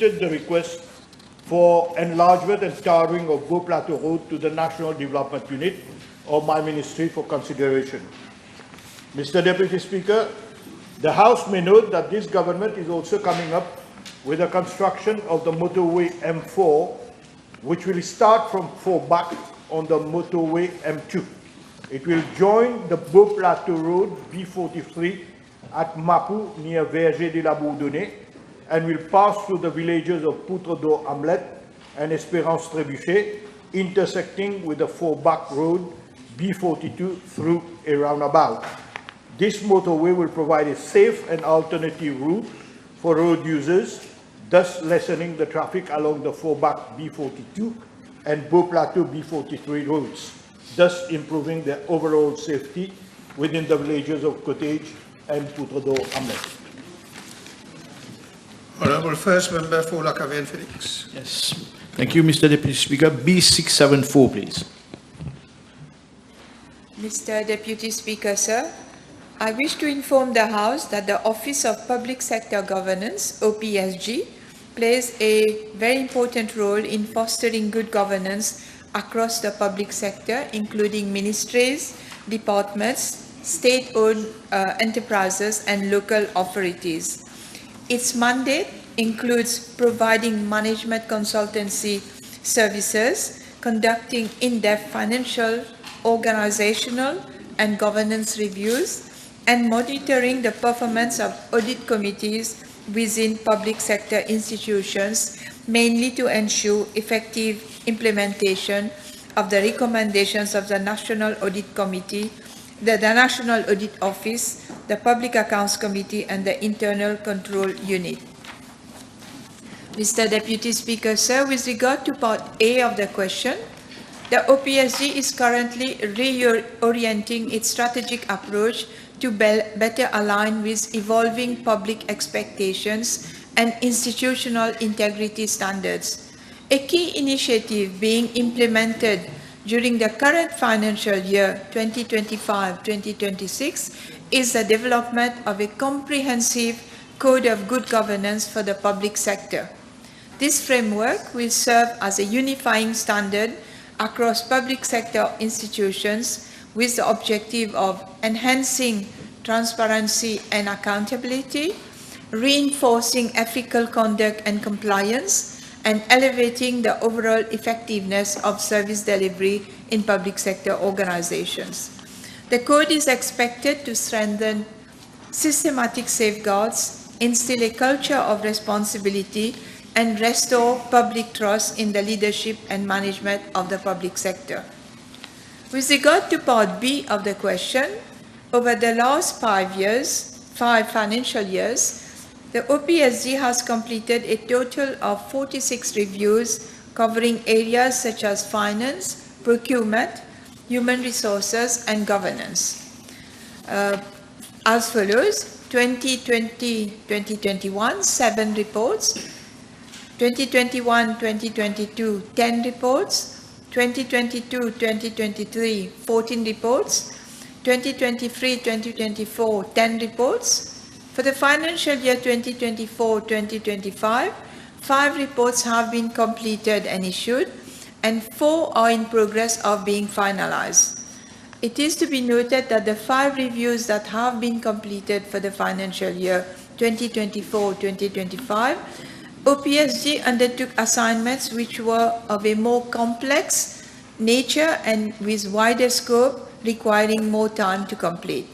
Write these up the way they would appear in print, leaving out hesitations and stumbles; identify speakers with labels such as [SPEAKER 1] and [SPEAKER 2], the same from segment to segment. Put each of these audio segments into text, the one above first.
[SPEAKER 1] submitted the request for enlargement and towering of Beau Plateau Road to the National Development Unit of my ministry for consideration. Mr. Deputy Speaker, the House may note that this government is also coming up with the construction of the motorway M4, which will start from Forbach on the motorway M2. It will join the Beau Plateau Road B43 at Mapu near Verger de la Bourdonnais and will pass through the villages of Poutre d'Or Hamlet and Espérance Trébuchet, intersecting with the Forbach Road B42 through a roundabout. This motorway will provide a safe and alternative route for road users, thus lessening the traffic along the Forbach B42 and Beau Plateau B43 roads, thus improving the overall safety within the villages of Cottage and Poutre d'Or Hamlet.
[SPEAKER 2] Honourable First Member for Lacavian Felix.
[SPEAKER 3] Yes. Thank you, Mr. Deputy Speaker. B674, please.
[SPEAKER 4] Mr. Deputy Speaker, sir, I wish to inform the House that the Office of Public Sector Governance, OPSG, plays a very important role in fostering good governance across the public sector, including ministries, departments, state-owned enterprises, and local authorities. Its mandate includes providing management consultancy services, conducting in-depth financial, organizational, and governance reviews, and monitoring the performance of audit committees within public sector institutions, mainly to ensure effective implementation of the recommendations of the National Audit Committee, the National Audit Office, the Public Accounts Committee, and the Internal Control Unit. Mr. Deputy Speaker, sir, with regard to Part A of the question, the OPSG is currently reorienting its strategic approach to better align with evolving public expectations and institutional integrity standards. A key initiative being implemented during the current financial year 2025-2026 is the development of a comprehensive code of good governance for the public sector. This framework will serve as a unifying standard across public sector institutions with the objective of enhancing transparency and accountability, reinforcing ethical conduct and compliance, and elevating the overall effectiveness of service delivery in public sector organizations. The code is expected to strengthen systematic safeguards, instill a culture of responsibility, and restore public trust in the leadership and management of the public sector. With regard to Part B of the question, over the last 5 financial years, the OPSG has completed a total of 46 reviews covering areas such as finance, procurement, human resources, and governance. As follows: 2020-2021, 7 reports; 2021-2022, 10 reports; 2022-2023, 14 reports; 2023-2024, 10 reports. For the financial year 2024-2025, 5 reports have been completed and issued, and 4 are in progress of being finalized. It is to be noted that the 5 reviews that have been completed for the financial year 2024-2025, OPSG undertook assignments which were of a more complex nature and with wider scope, requiring more time to complete.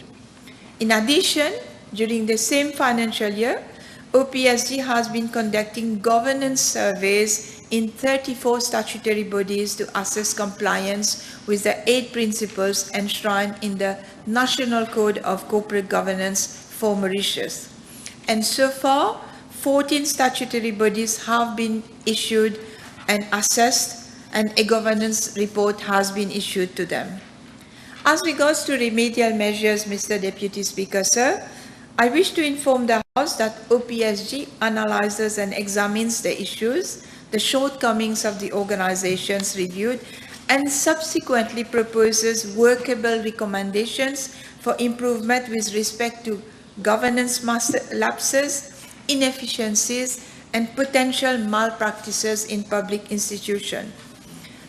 [SPEAKER 4] In addition, during the same financial year, OPSG has been conducting governance surveys in 34 statutory bodies to assess compliance with the 8 principles enshrined in the National Code of Corporate Governance for Mauritius. And so far, 14 statutory bodies have been issued and assessed, and a governance report has been issued to them. As regards to remedial measures, Mr. Deputy Speaker, sir, I wish to inform the House that OPSG analyzes and examines the issues, the shortcomings of the organizations reviewed, and subsequently proposes workable recommendations for improvement with respect to governance lapses, inefficiencies, and potential malpractices in public institutions.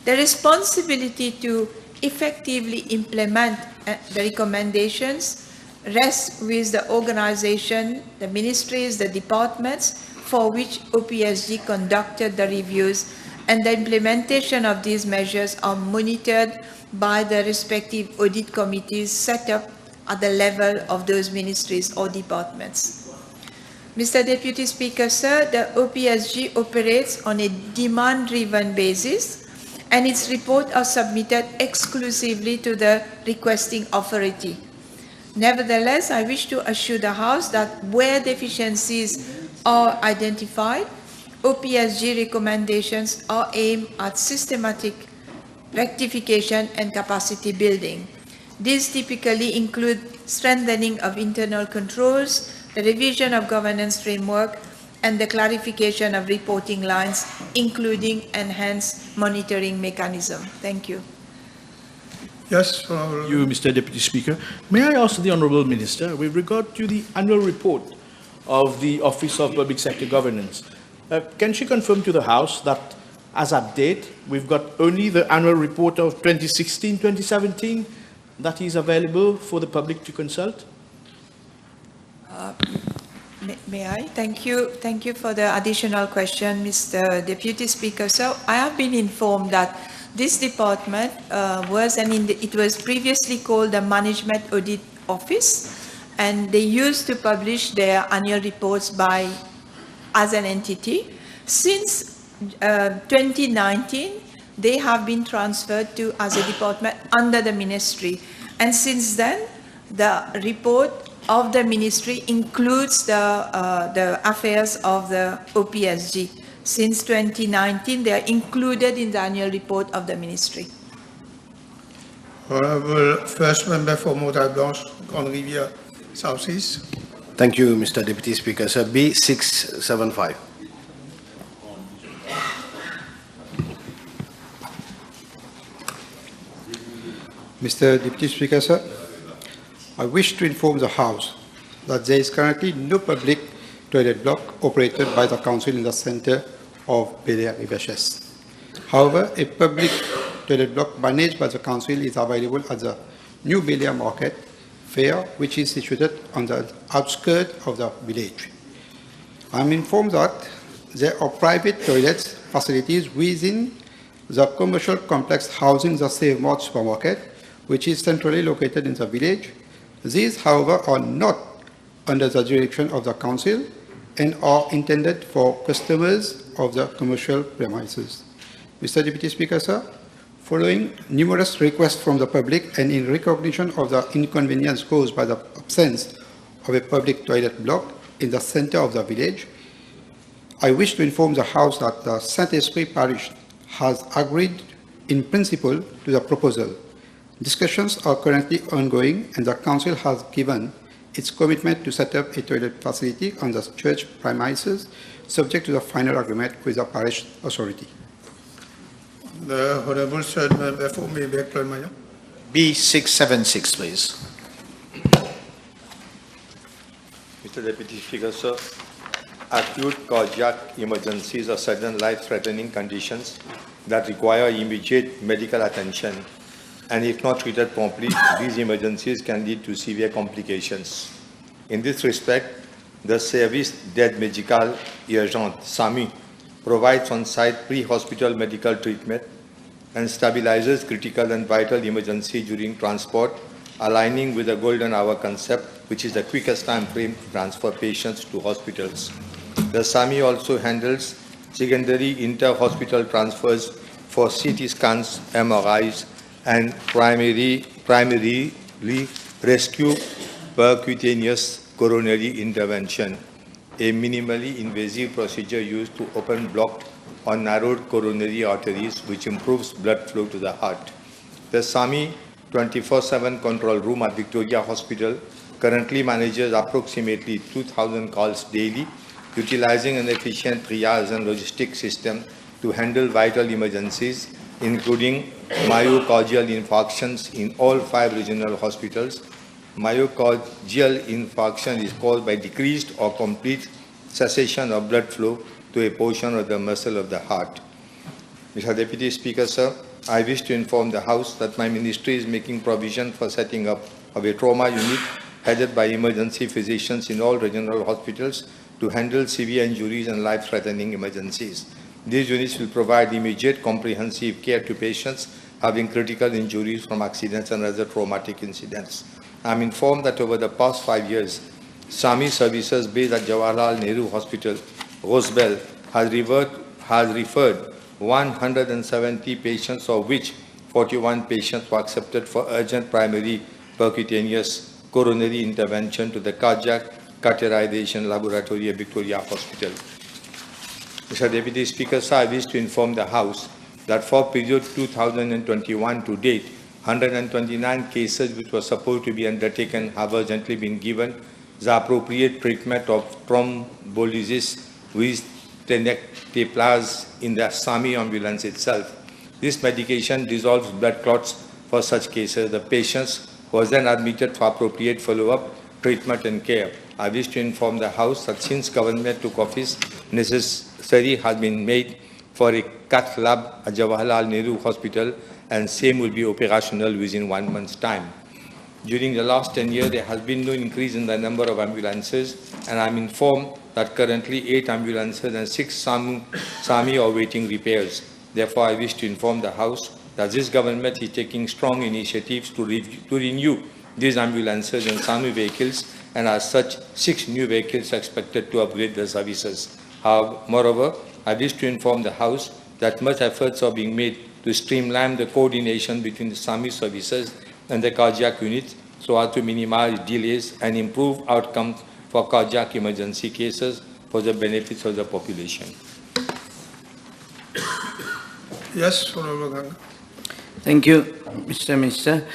[SPEAKER 4] The responsibility to effectively implement the recommendations rests with the organization, the ministries, the departments for which OPSG conducted the reviews, and the implementation of these measures are monitored by the respective audit committees set up at the level of those ministries or departments. Mr. Deputy Speaker, sir, the OPSG operates on a demand-driven basis, and its reports are submitted exclusively to the requesting authority. Nevertheless, I wish to assure the House that where deficiencies are identified, OPSG recommendations are aimed at systematic rectification and capacity building. These typically include strengthening of internal controls, the revision of governance framework, and the clarification of reporting lines, including enhanced monitoring mechanism. Thank you.
[SPEAKER 2] Yes,
[SPEAKER 3] Thank you, Mr. Deputy Speaker. May I ask the Honourable Minister, with regard to the annual report of the Office of Public Sector Governance, can she confirm to the House that, as at date, we've got only the annual report of 2016-2017 that is available for the public to consult?
[SPEAKER 4] May I? Thank you. Thank you for the additional question, Mr. Deputy Speaker. So I have been informed that this department it was previously called the Management Audit Office, and they used to publish their annual reports as an entity. Since 2019, they have been transferred to as a department under the ministry, and since then, the report of the ministry includes the affairs of the OPSG. Since 2019, they are included in the annual report of the ministry.
[SPEAKER 2] Honourable First Member for Montagne Blanche, Grande Rivière, South East.
[SPEAKER 5] Thank you, Mr. Deputy Speaker. Sir, B675.
[SPEAKER 6] Mr. Deputy Speaker, sir, I wish to inform the House that there is currently no public toilet block operated by the Council in the centre of Bel-Air Riverchest. However, a public toilet block managed by the Council is available at the New Bel-Air Market Fair, which is situated on the outskirts of the village. I am informed that there are private toilet facilities within the commercial complex housing the Save Mart supermarket, which is centrally located in the village. These, however, are not under the direction of the Council and are intended for customers of the commercial premises. Mr. Deputy Speaker, sir, following numerous requests from the public and in recognition of the inconvenience caused by the absence of a public toilet block in the center of the village, I wish to inform the House that the Saint-Esprit Parish has agreed in principle to the proposal. Discussions are currently ongoing, and the Council has given its commitment to set up a toilet facility on the church premises, subject to the final agreement with the parish authority.
[SPEAKER 2] The Honourable Third Member for Maybec, Palma.
[SPEAKER 7] B676, please.
[SPEAKER 8] Mr. Deputy Speaker, sir, acute cardiac emergencies are sudden life-threatening conditions that require immediate medical attention, and if not treated promptly, these emergencies can lead to severe complications. In this respect, the Service d'Aide Médicale Urgente, SAMU, provides on-site pre-hospital medical treatment and stabilizes critical and vital emergency during transport, aligning with the golden hour concept, which is the quickest time frame to transfer patients to hospitals. The SAMU also handles secondary inter-hospital transfers for CT scans, MRIs, and primarily rescue percutaneous coronary intervention, a minimally invasive procedure used to open blocked or narrowed coronary arteries, which improves blood flow to the heart. The SAMI 24/7 control room at Victoria Hospital currently manages approximately 2,000 calls daily, utilizing an efficient triage and logistic system to handle vital emergencies, including myocardial infarctions in all 5 regional hospitals. Myocardial infarction is caused by decreased or complete cessation of blood flow to a portion of the muscle of the heart. Mr. Deputy Speaker, sir, I wish to inform the House that my ministry is making provision for setting up of a trauma unit headed by emergency physicians in all regional hospitals to handle severe injuries and life-threatening emergencies. These units will provide immediate comprehensive care to patients having critical injuries from accidents and other traumatic incidents. I am informed that over the past 5 years, SAMI services based at Jawaharlal Nehru Hospital, Rosebell, has referred 170 patients, of which 41 patients were accepted for urgent primary percutaneous coronary intervention to the cardiac catheterization laboratory at Victoria Hospital. Mr. Deputy Speaker, sir, I wish to inform the House that for period 2021 to date, 129 cases which were supposed to be undertaken have urgently been given the appropriate treatment of thrombolysis with tenecteplase in the SAMI ambulance itself. This medication dissolves blood clots for such cases. The patients was then admitted for appropriate follow-up, treatment and care. I wish to inform the House that since government took office, necessary has been made for a cath lab at Jawaharlal Nehru Hospital, and same will be operational within 1 month's time. During the last 10 years, there has been no increase in the number of ambulances, and I am informed that currently 8 ambulances and 6 SAMI are awaiting repairs. Therefore, I wish to inform the House that this government is taking strong initiatives to renew these ambulances and SAMI vehicles, and as such, 6 new vehicles are expected to upgrade the services. Moreover, I wish to inform the House that much efforts are being made to streamline the coordination between the SAMI services and the cardiac units so as to minimize delays and improve outcomes for cardiac emergency cases for the benefits of the population.
[SPEAKER 2] Yes, Honorable Ganga.
[SPEAKER 9] Thank you, Mr. Minister.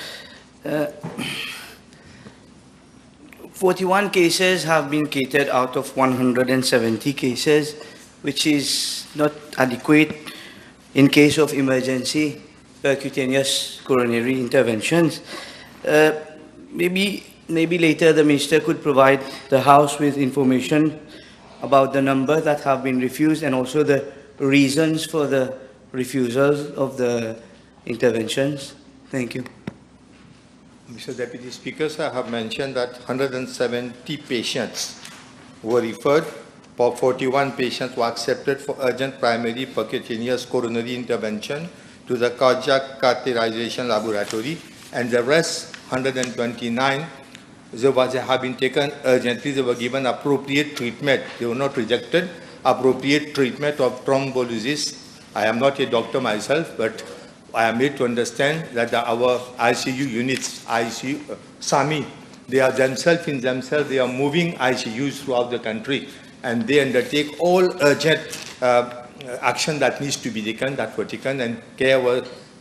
[SPEAKER 9] 41 cases have been catered out of 170 cases, which is not adequate in case of emergency percutaneous coronary interventions. Maybe later the Minister could provide the House with information about the number that have been refused and also the reasons for the refusals of the interventions. Thank you.
[SPEAKER 8] Mr. Deputy Speaker, sir, I have mentioned that 170 patients were referred, 41 patients were accepted for urgent primary percutaneous coronary intervention to the cardiac catheterization laboratory, and the rest, 129, they have been taken urgently. They were given appropriate treatment. They were not rejected. Appropriate treatment of thrombolysis. I am not a doctor myself, but I am made to understand that our ICU units, SAMI, they are themselves they are moving ICUs throughout the country, and they undertake all urgent action that needs to be taken, that were taken, and care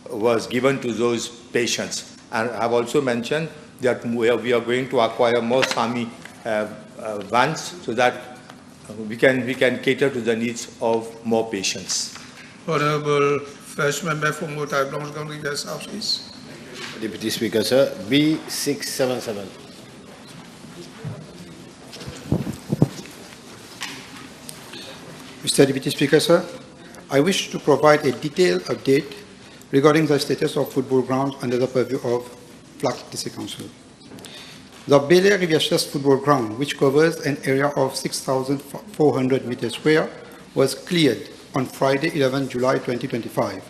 [SPEAKER 8] was given to those patients. And I have also mentioned that we are going to acquire more SAMI vans so that we can cater to the needs of more patients.
[SPEAKER 2] Honorable First Member for Montagne Blanche, Rivière Southeast.
[SPEAKER 5] Deputy Speaker, sir, B677.
[SPEAKER 6] Mr. Deputy Speaker, sir, I wish to provide a detailed update regarding the status of football grounds under the purview of Flac District Council. The Belair Rivière football ground, which covers an area of 6,400 meters square, was cleared on Friday, 11 July 2025.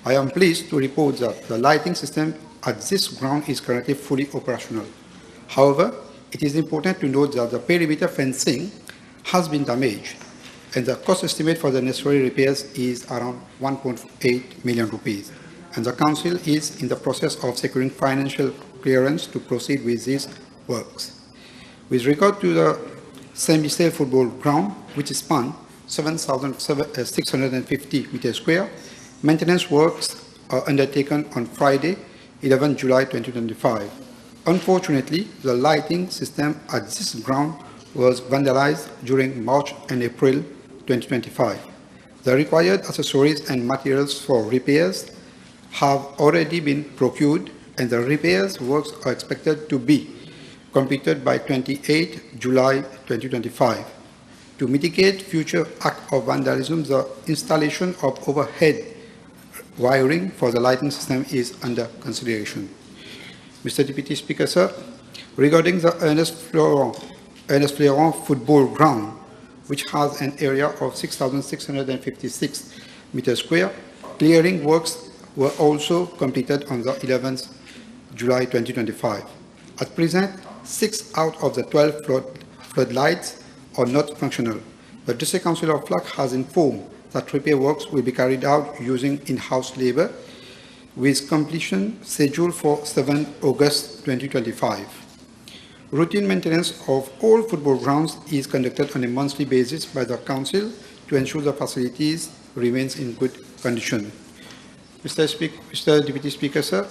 [SPEAKER 6] I am pleased to report that the lighting system at this ground is currently fully operational. However, it is important to note that the perimeter fencing has been damaged, and the cost estimate for the necessary repairs is around 1.8 million rupees. And the Council is in the process of securing financial clearance to proceed with these works. With regard to the semi-stale football ground, which spans 7,650 meters square, maintenance works are undertaken on Friday, 11 July 2025. Unfortunately, the lighting system at this ground was vandalized during March and April 2025. The required accessories and materials for repairs have already been procured, and the repairs works are expected to be completed by 28 July 2025. To mitigate future acts of vandalism, the installation of overhead wiring for the lighting system is under consideration. Mr. Deputy Speaker, sir, regarding the Ernest Fleuron football ground, which has an area of 6,656 meters square, clearing works were also completed on the 11th July 2025. At present, 6 out of the 12 floodlights are not functional. The District Council of Flag has informed that repair works will be carried out using in-house labor, with completion scheduled for 7 August 2025. Routine maintenance of all football grounds is conducted on a monthly basis by the Council to ensure the facilities remains in good condition. Mr. Deputy Speaker, sir,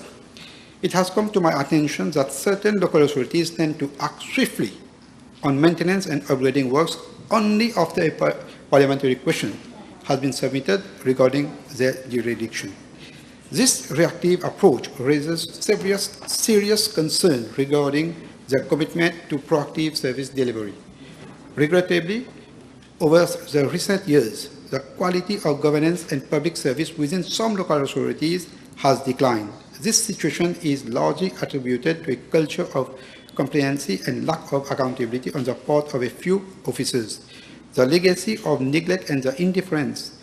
[SPEAKER 6] it has come to my attention that certain local authorities tend to act swiftly on maintenance and upgrading works only after a parliamentary question has been submitted regarding their dereliction. This reactive approach raises serious concerns regarding their commitment to proactive service delivery. Regrettably, over the recent years, the quality of governance and public service within some local authorities has declined. This situation is largely attributed to a culture of complacency and lack of accountability on the part of a few officers. The legacy of neglect and the indifference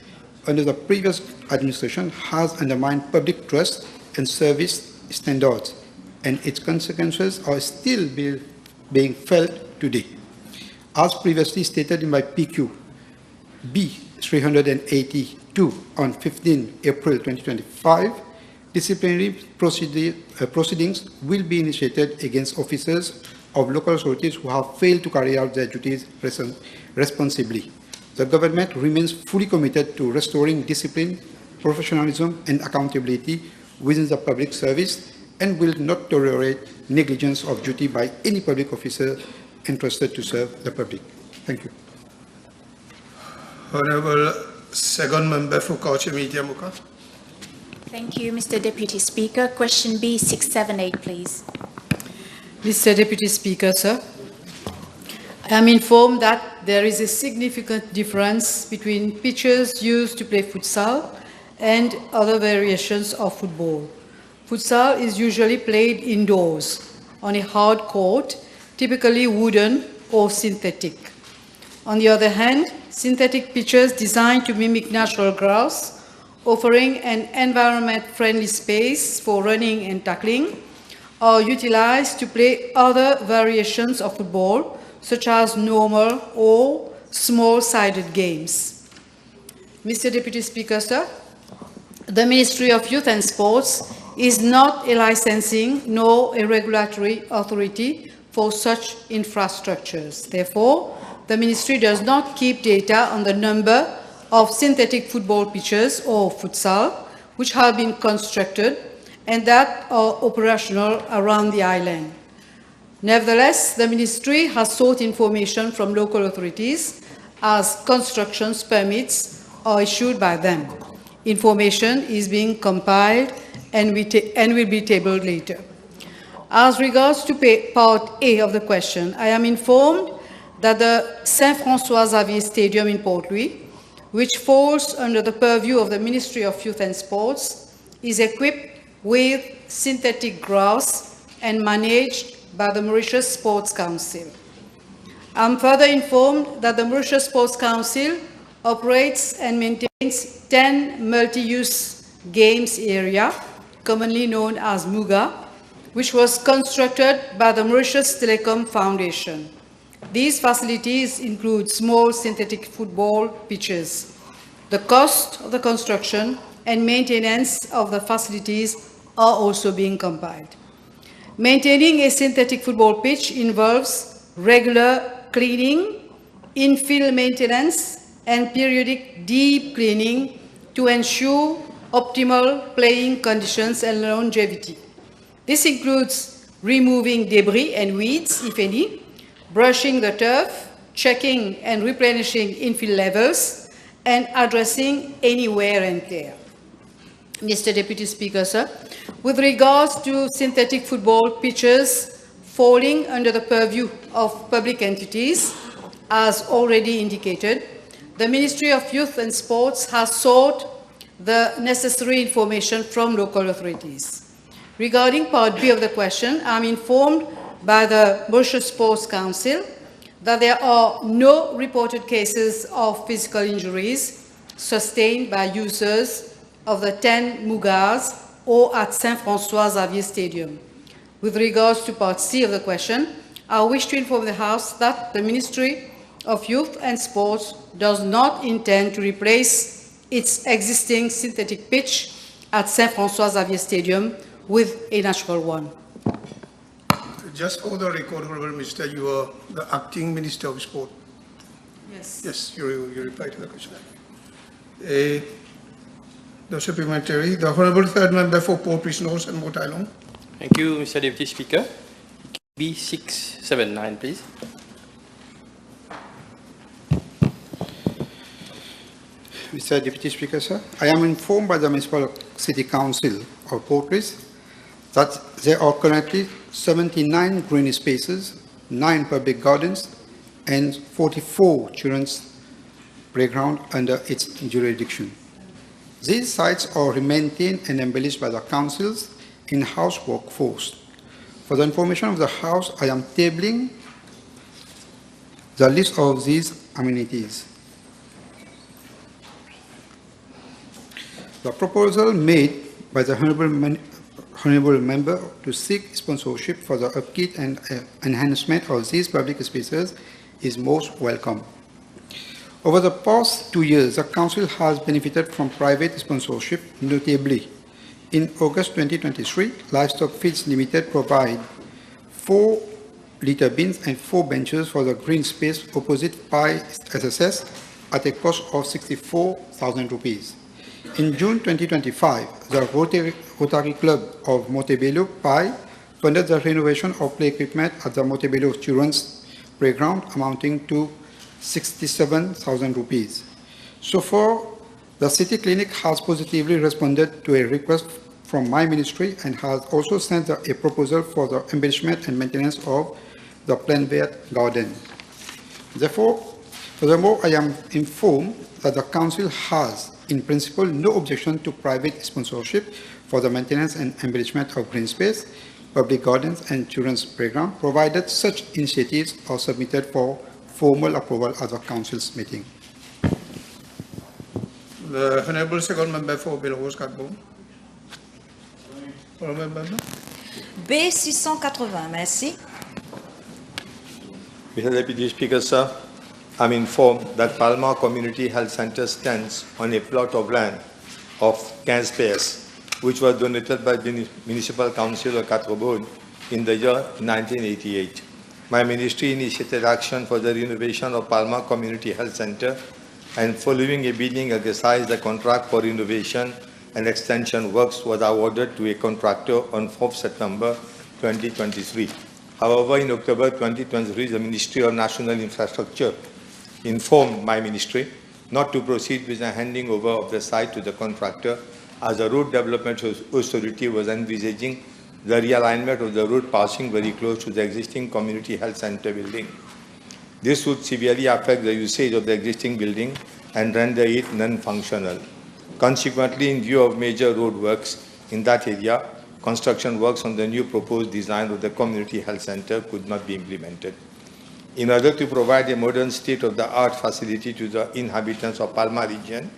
[SPEAKER 6] under the previous administration has undermined public trust and service standards, and its consequences are still being felt today. As previously stated in my PQ B 382 on 15 April 2025, disciplinary proceedings will be initiated against officers of local authorities who have failed to carry out their duties responsibly. The government remains fully committed to restoring discipline, professionalism, and accountability within the public service and will not tolerate negligence of duty by any public officer entrusted to serve the public. Thank you.
[SPEAKER 2] Honorable Second Member for Culture, Media, Muka.
[SPEAKER 10] Thank you, Mr. Deputy Speaker. Question B678, please.
[SPEAKER 11] Mr. Deputy Speaker, sir, I am informed that there is a significant difference between pitches used to play futsal and other variations of football. Futsal is usually played indoors on a hard court, typically wooden or synthetic. On the other hand, synthetic pitches designed to mimic natural grass, offering an environment-friendly space for running and tackling, are utilized to play other variations of football, such as normal or small-sided games. Mr. Deputy Speaker, sir, the Ministry of Youth and Sports is not a licensing nor a regulatory authority for such infrastructures. Therefore, the Ministry does not keep data on the number of synthetic football pitches or futsal which have been constructed and that are operational around the island. Nevertheless, the Ministry has sought information from local authorities as construction permits are issued by them. Information is being compiled and will be tabled later. As regards to part A of the question, I am informed that the Saint-François-Xavier Stadium in Port Louis, which falls under the purview of the Ministry of Youth and Sports, is equipped with synthetic grass and managed by the Mauritius Sports Council. I am further informed that the Mauritius Sports Council operates and maintains 10 multi-use games area, commonly known as MUGA, which was constructed by the Mauritius Telecom Foundation. These facilities include small synthetic football pitches. The cost of the construction and maintenance of the facilities are also being compiled. Maintaining a synthetic football pitch involves regular cleaning, infill maintenance, and periodic deep cleaning to ensure optimal playing conditions and longevity. This includes removing debris and weeds, if any, brushing the turf, checking and replenishing infill levels, and addressing any wear and tear. Mr. Deputy Speaker, sir, with regards to synthetic football pitches falling under the purview of public entities, as already indicated, the Ministry of Youth and Sports has sought the necessary information from local authorities. Regarding Part B of the question, I am informed by the Mauritius Sports Council that there are no reported cases of physical injuries sustained by users of the 10 Mougars or at Saint-François-Xavier Stadium. With regards to Part C of the question, I wish to inform the House that the Ministry of Youth and Sports does not intend to replace its existing synthetic pitch at Saint-François-Xavier Stadium with a natural one.
[SPEAKER 2] Just for the record, Honorable Minister, you are the acting Minister of Sport.
[SPEAKER 11] Yes.
[SPEAKER 2] Yes, you reply to the question. The supplementary, the Honorable Third Member for Port North and Moat Island.
[SPEAKER 12] Thank you, Mr. Deputy Speaker. B679, please.
[SPEAKER 6] Mr. Deputy Speaker, sir, I am informed by the Municipal City Council of Port that there are currently 79 green spaces, 9 public gardens, and 44 children's playgrounds under its jurisdiction. These sites are maintained and embellished by the Council's in-house workforce. For the information of the House, I am tabling the list of these amenities. The proposal made by the Honourable Member to seek sponsorship for the upkeep and enhancement of these public spaces is most welcome. Over the past 2 years, the Council has benefited from private sponsorship, notably in August 2023, Livestock Feeds Limited provide 4 litter bins and 4 benches for the green space opposite Pi SSS at a cost of 64,000 rupees. In June 2025, the Rotary Club of Montebello, Pi, funded the renovation of play equipment at the Montebello Children's Playground amounting to 67,000 rupees. So far, the City Clinic has positively responded to a request from my ministry and has also sent a proposal for the embellishment and maintenance of the Plainvert Garden. Furthermore, I am informed that the Council has, in principle, no objection to private sponsorship for the maintenance and embellishment of green space, public gardens, and children's playground, provided such initiatives are submitted for formal approval at the Council's meeting.
[SPEAKER 2] The Honourable Second Member for Belrose Catbourne. Honourable Member.
[SPEAKER 13] B680, merci.
[SPEAKER 8] Mr. Deputy Speaker, sir, I'm informed that Palma Community Health Center stands on a plot of land of 15 space, which was donated by the Municipal Council of Catbourne in the year 1988. My ministry initiated action for the renovation of Palma Community Health Center, and following a bidding exercise, the contract for renovation and extension works was awarded to a contractor on 4th September 2023. However, in October 2023, the Ministry of National Infrastructure informed my ministry not to proceed with the handing over of the site to the contractor, as the Road Development Authority was envisaging the realignment of the road passing very close to the existing community health center building. This would severely affect the usage of the existing building and render it non-functional. Consequently, in view of major road works in that area, construction works on the new proposed design of the community health center could not be implemented. In order to provide a modern state-of-the-art facility to the inhabitants of Palma region,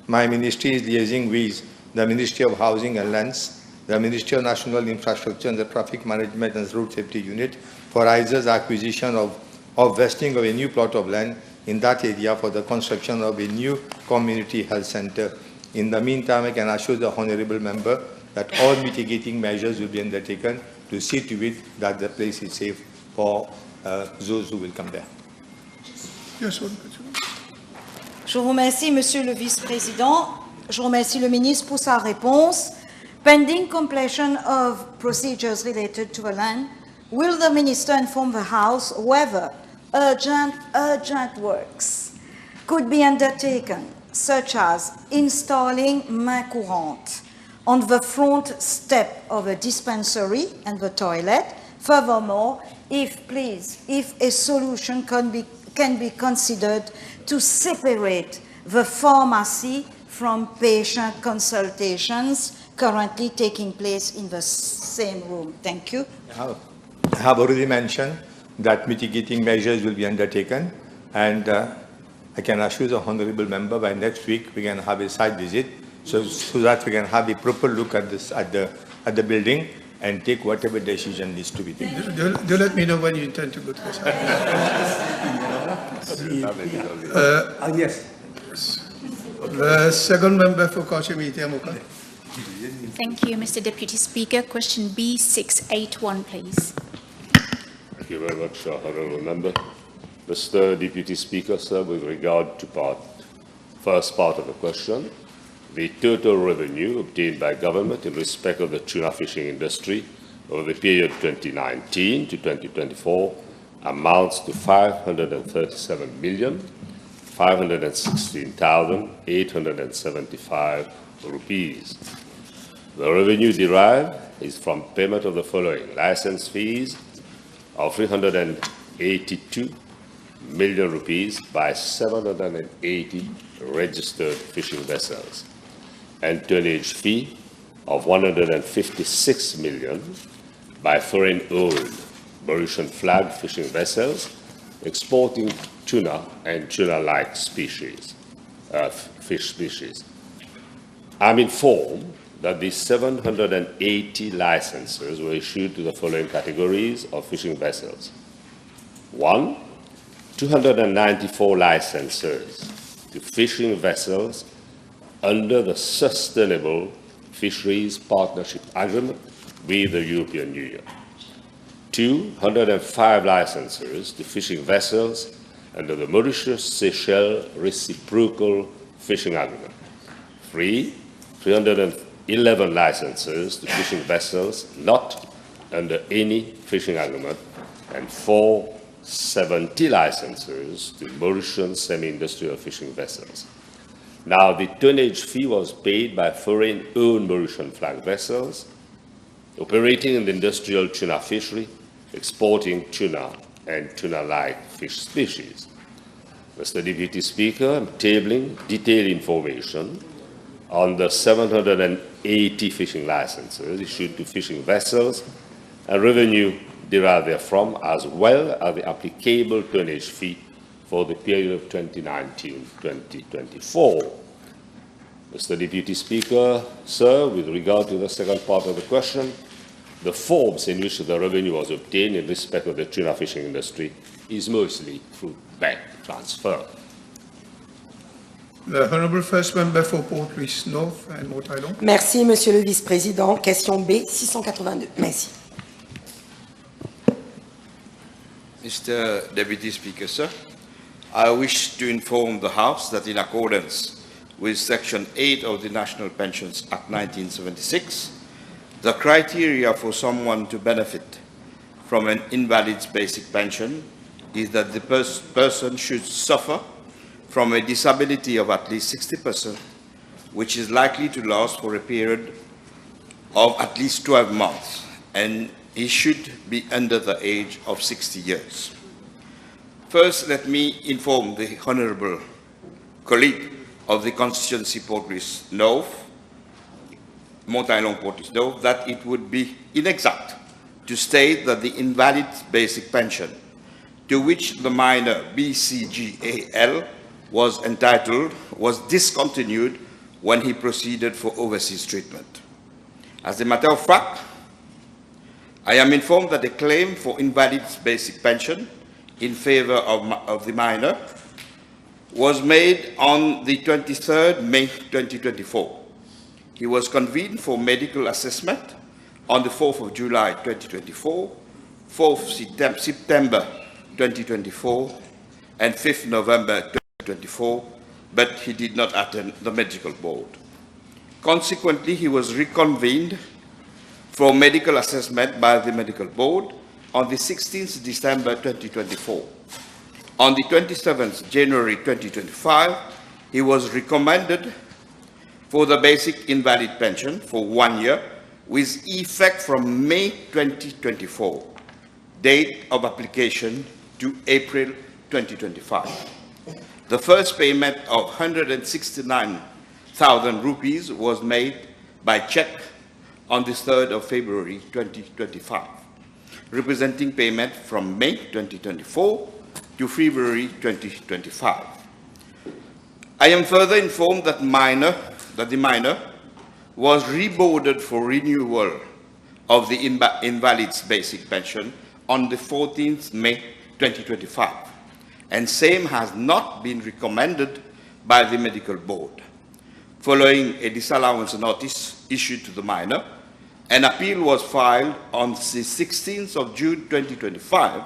[SPEAKER 8] my ministry is liaising with the Ministry of Housing and Lands, the Ministry of National Infrastructure and the Traffic Management and Road Safety Unit for either the acquisition of vesting of a new plot of land in that area for the construction of a new community health center. In the meantime, I can assure the Honourable Member that all mitigating measures will be undertaken to see to it that the place is safe for those who will come there.
[SPEAKER 2] Yes,
[SPEAKER 13] Je vous remercie, Monsieur le Vice-président. Je remercie le ministre pour sa réponse. Pending completion of procedures related to the land, will the Minister inform the House whether urgent works could be undertaken, such as installing main courante on the front step of the dispensary and the toilet? Furthermore, if a solution can can be considered to separate the pharmacy from patient consultations currently taking place in the same room? Thank you.
[SPEAKER 8] I have already mentioned that mitigating measures will be undertaken, and I can assure the honourable member by next week we can have a site visit so that we can have a proper look at this at the building and take whatever decision needs to be taken.
[SPEAKER 2] Do let me know when you intend to go to the site.
[SPEAKER 1] Yes.
[SPEAKER 2] The second member for Kochimiti Amuka.
[SPEAKER 10] Thank you, Mr. Deputy Speaker. Question B681, please.
[SPEAKER 14] Thank you very much, Honourable Member. Mr. Deputy Speaker, sir, with regard to first part of the question, the total revenue obtained by government in respect of the tuna fishing industry over the period 2019 to 2024 amounts to 537,516,875 rupees. The revenue derived is from payment of the following: license fees of 382 million rupees by 780 registered fishing vessels, and tonnage fee of 156 million by foreign-owned Mauritian flag fishing vessels exporting tuna and tuna-like species, fish species. I'm informed that these 780 licenses were issued to the following categories of fishing vessels. 1, 294 licenses to fishing vessels under the Sustainable Fisheries Partnership Agreement with the European Union. 205 licenses to fishing vessels under the Mauritius-Seychelles Reciprocal Fishing Agreement. 311 licenses to fishing vessels not under any fishing agreement, and 470 licenses to Mauritian semi-industrial fishing vessels. Now, the tonnage fee was paid by foreign-owned Mauritian flag vessels operating in the industrial tuna fishery, exporting tuna and tuna-like fish species. Mr. Deputy Speaker, I'm tabling detailed information on the 780 fishing licenses issued to fishing vessels and revenue derived therefrom, as well as the applicable tonnage fee for the period of 2019-2024. Mr. Deputy Speaker, sir, with regard to the second part of the question, the forms in which the revenue was obtained in respect of the tuna fishing industry is mostly through bank transfer.
[SPEAKER 2] The Honourable First Member for Port Louis North and Mortailon.
[SPEAKER 15] Merci, Monsieur le Vice-président. Question B, 682. Merci.
[SPEAKER 16] Mr. Deputy Speaker, sir, I wish to inform the House that in accordance with Section 8 of the National Pensions Act 1976, the criteria for someone to benefit from an invalid's basic pension is that the person should suffer from a disability of at least 60%, which is likely to last for a period of at least 12 months, and he should be under the age of 60 years. First, let me inform the Honourable colleague of the constituency Port Louis North, Mortailon Port Louis North, that it would be inexact to state that the invalid basic pension to which the minor BCGAL was entitled was discontinued when he proceeded for overseas treatment. As a matter of fact, I am informed that a claim for invalid basic pension in favor of the minor was made on the 23rd May 2024. He was convened for medical assessment on the 4th of July 2024, 4th September 2024, and 5th November 2024, but he did not attend the medical board. Consequently, he was reconvened for medical assessment by the medical board on the 16th December 2024. On the 27th January 2025, he was recommended for the basic invalid pension for 1 year with effect from May 2024, date of application to April 2025. The first payment of 169,000 rupees was made by check on the 3rd of February 2025, representing payment from May 2024 to February 2025. I am further informed that the minor was reboarded for renewal of the Invalid's basic pension on the 14th May 2025, and same has not been recommended by the medical board. Following a disallowance notice issued to the minor, an appeal was filed on the 16th of June 2025,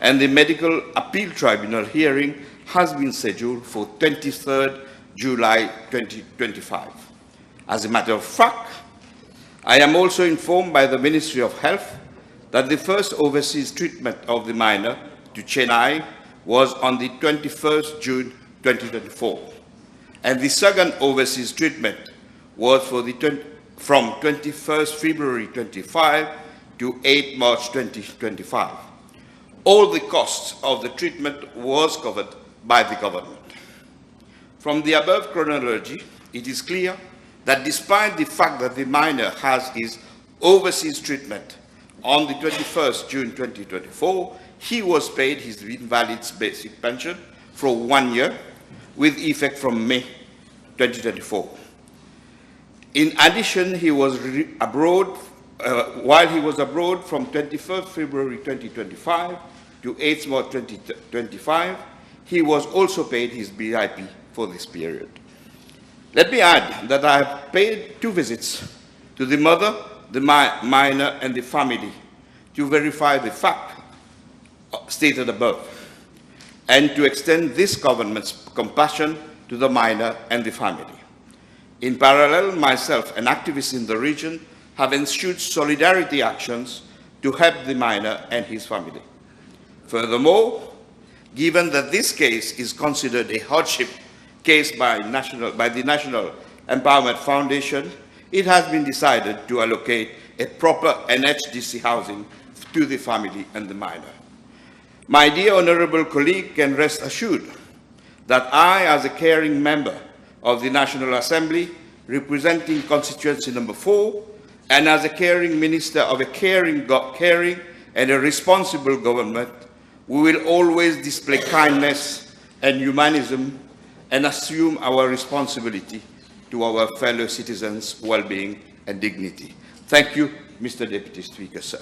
[SPEAKER 16] and the medical appeal tribunal hearing has been scheduled for 23rd July 2025. As a matter of fact, I am also informed by the Ministry of Health that the first overseas treatment of the minor to Chennai was on the 21st June 2024, and the second overseas treatment was for from 21st February 25 to 8 March 2025. All the costs of the treatment was covered by the government. From the above chronology, it is clear that despite the fact that the minor has his overseas treatment on the 21st June 2024, he was paid his Invalid's basic pension for 1 year with effect from May 2024. In addition, he was while he was abroad from 21st February 2025 to 8th March 2025, he was also paid his BIP for this period. Let me add that I have paid 2 visits to the mother, the minor, and the family to verify the fact stated above, and to extend this government's compassion to the minor and the family. In parallel, myself and activists in the region have ensured solidarity actions to help the minor and his family. Furthermore, given that this case is considered a hardship case by the National Empowerment Foundation, it has been decided to allocate a proper NHDC housing to the family and the minor. My dear honorable colleague can rest assured that I, as a caring member of the National Assembly, representing constituency number 4, and as a caring minister of a caring and a responsible government, we will always display kindness and humanism and assume our responsibility to our fellow citizens' well-being and dignity. Thank you, Mr. Deputy Speaker, sir.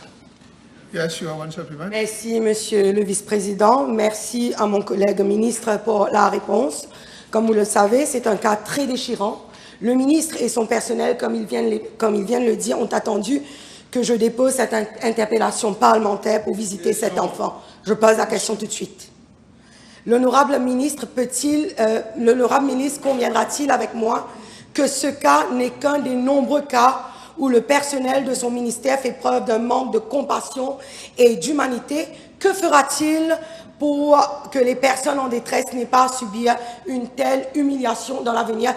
[SPEAKER 2] Yes, you have one supplement.
[SPEAKER 15] Merci, Monsieur le Vice-président. Merci à mon collègue ministre pour la réponse. Comme vous le savez, c'est un cas très déchirant. Le ministre et son personnel, comme il vient de le dire, ont attendu que je dépose cette interpellation parlementaire pour visiter cet enfant. Je pose la question tout de suite. L'honorable ministre conviendra-t-il avec moi que ce cas n'est qu'un des nombreux cas où le personnel de son ministère fait preuve d'un manque de compassion et d'humanité? Que fera-t-il pour que les personnes en détresse n'aient pas à subir une telle humiliation dans l'avenir,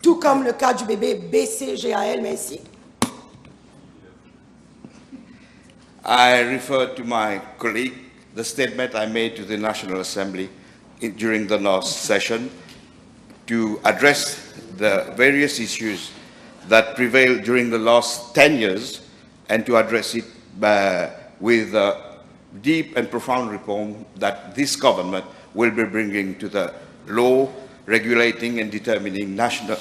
[SPEAKER 15] tout comme le cas du bébé BCGAL? Merci.
[SPEAKER 16] I refer to my colleague, the statement I made to the National Assembly during the last session to address the various issues that prevailed during the last 10 years and to address it with deep and profound reform that this government will be bringing to the law regulating and determining national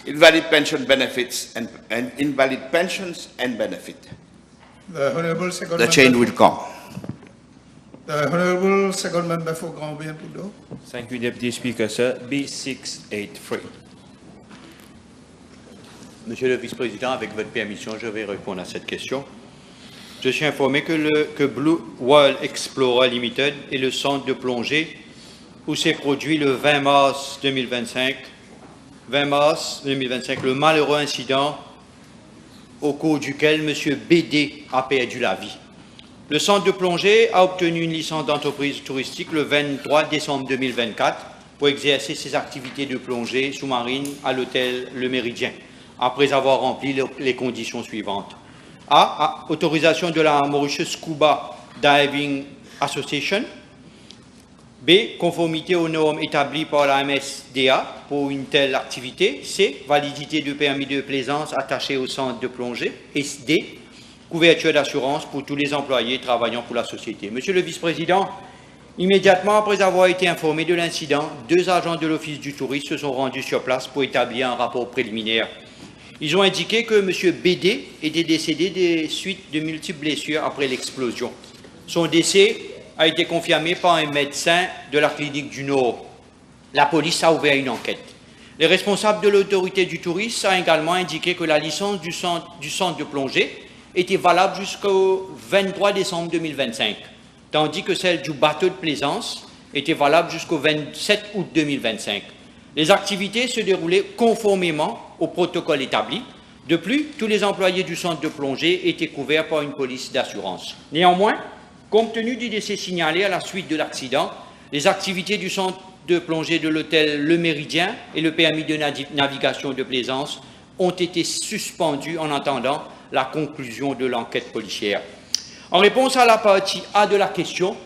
[SPEAKER 16] invalid pension benefits and invalid pensions and benefit.
[SPEAKER 2] The Honourable Second
[SPEAKER 16] The change will come.
[SPEAKER 2] The Honourable Second Member for Grand-Bien Poudre.
[SPEAKER 12] Thank you, Deputy Speaker, sir. B683.
[SPEAKER 17] Monsieur le Vice-président, avec votre permission, je vais répondre à cette question. Je suis informé que Blue World Explorer Limited est le centre de plongée où s'est produit le 20 mars 2025, le malheureux incident au cours duquel M. BD a perdu la vie. Le centre de plongée a obtenu une licence d'entreprise touristique le 23 décembre 2024 pour exercer ses activités de plongée sous-marine à l'hôtel Le Méridien, après avoir rempli les conditions suivantes. A. Autorisation de la Mauritius Scuba Diving Association. B. Conformité aux normes établies par la MSDA pour une telle activité. C. Validité du permis de plaisance attaché au centre de plongée. Et D. Couverture d'assurance pour tous les employés travaillant pour la société. Monsieur le vice-président, immédiatement après avoir été informé de l'incident, 2 agents de l'Office du tourisme se sont rendus sur place pour établir un rapport préliminaire. Ils ont indiqué que M. BD était décédé des suites de multiples blessures après l'explosion. Son décès a été confirmé par un médecin de la clinique du Nord. La police a ouvert une enquête. Les responsables de l'autorité du tourisme ont également indiqué que la licence du centre de plongée était valable jusqu'au 23 décembre 2025, tandis que celle du bateau de plaisance était valable jusqu'au 27 août 2025. Les activités se déroulaient conformément au protocole établi. De plus, tous les employés du centre de plongée étaient couverts par une police d'assurance. Néanmoins, compte tenu du décès signalé à la suite de l'accident, les activités du centre de plongée de l'hôtel Le Méridien et le permis de navigation de plaisance ont été suspendus en attendant la conclusion de l'enquête policière. En réponse à la partie A de la question,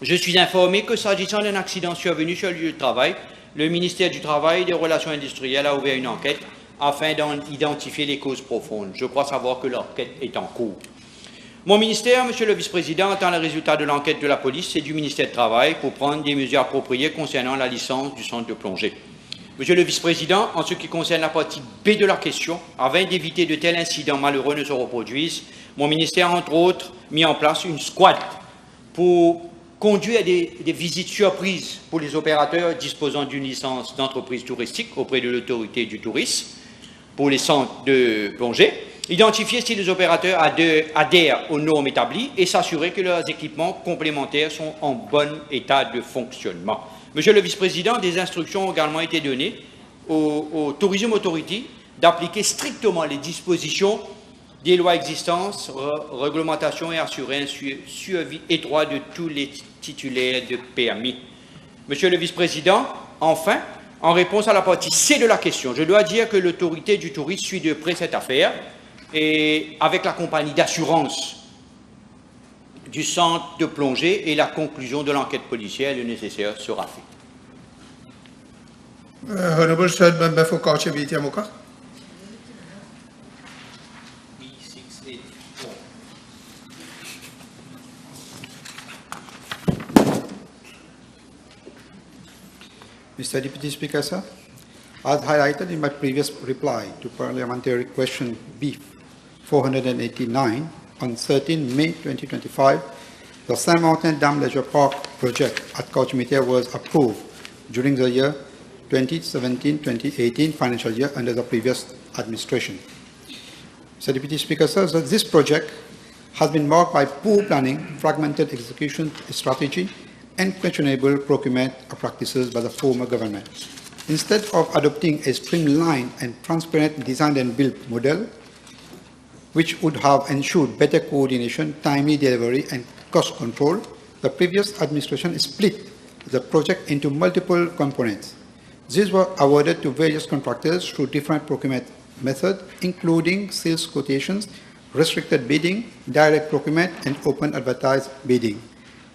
[SPEAKER 17] je suis informé que s'agissant d'un accident survenu sur le lieu de travail, le ministère du Travail et des Relations industrielles a ouvert une enquête afin d'identifier les causes profondes. Je crois savoir que l'enquête est en cours. Mon ministère, Monsieur le Vice-président, attend le résultat de l'enquête de la police et du ministère du Travail pour prendre des mesures appropriées concernant la licence du centre de plongée. Monsieur le Vice-président, en ce qui concerne la partie B de la question, afin d'éviter de tels incidents malheureux ne se reproduisent, mon ministère a entre autres mis en place une squad pour conduire des visites surprises pour les opérateurs disposant d'une licence d'entreprise touristique auprès de l'autorité du tourisme pour les centres de plongée, identifier si les opérateurs adhèrent aux normes établies et s'assurer que leurs équipements complémentaires sont en bon état de fonctionnement. Monsieur le Vice-président, des instructions ont également été données au Tourism Authority d'appliquer strictement les dispositions des lois existantes, réglementations et assurer un suivi étroit de tous les titulaires de permis. Monsieur le Vice-président, enfin, en réponse à la partie C de la question, je dois dire que l'autorité du tourisme suit de près cette affaire et avec la compagnie d'assurance du centre de plongée et la conclusion de l'enquête policière, le nécessaire sera fait.
[SPEAKER 2] Honorable Third Member for Culture, Moka.
[SPEAKER 6] Mr. Deputy Speaker, sir, as highlighted in my previous reply to parliamentary question B489 on 13 May 2025, the Saint Mountain Dam Leisure Park project at Coeur was approved during the year 2017-2018 financial year under the previous administration. Mr. Deputy Speaker, sir, this project has been marked by poor planning, fragmented execution strategy, and questionable procurement practices by the former government. Instead of adopting a streamlined and transparent design and build model, which would have ensured better coordination, timely delivery, and cost control, the previous administration split the project into multiple components. These were awarded to various contractors through different procurement methods, including sales quotations, restricted bidding, direct procurement, and open advertised bidding.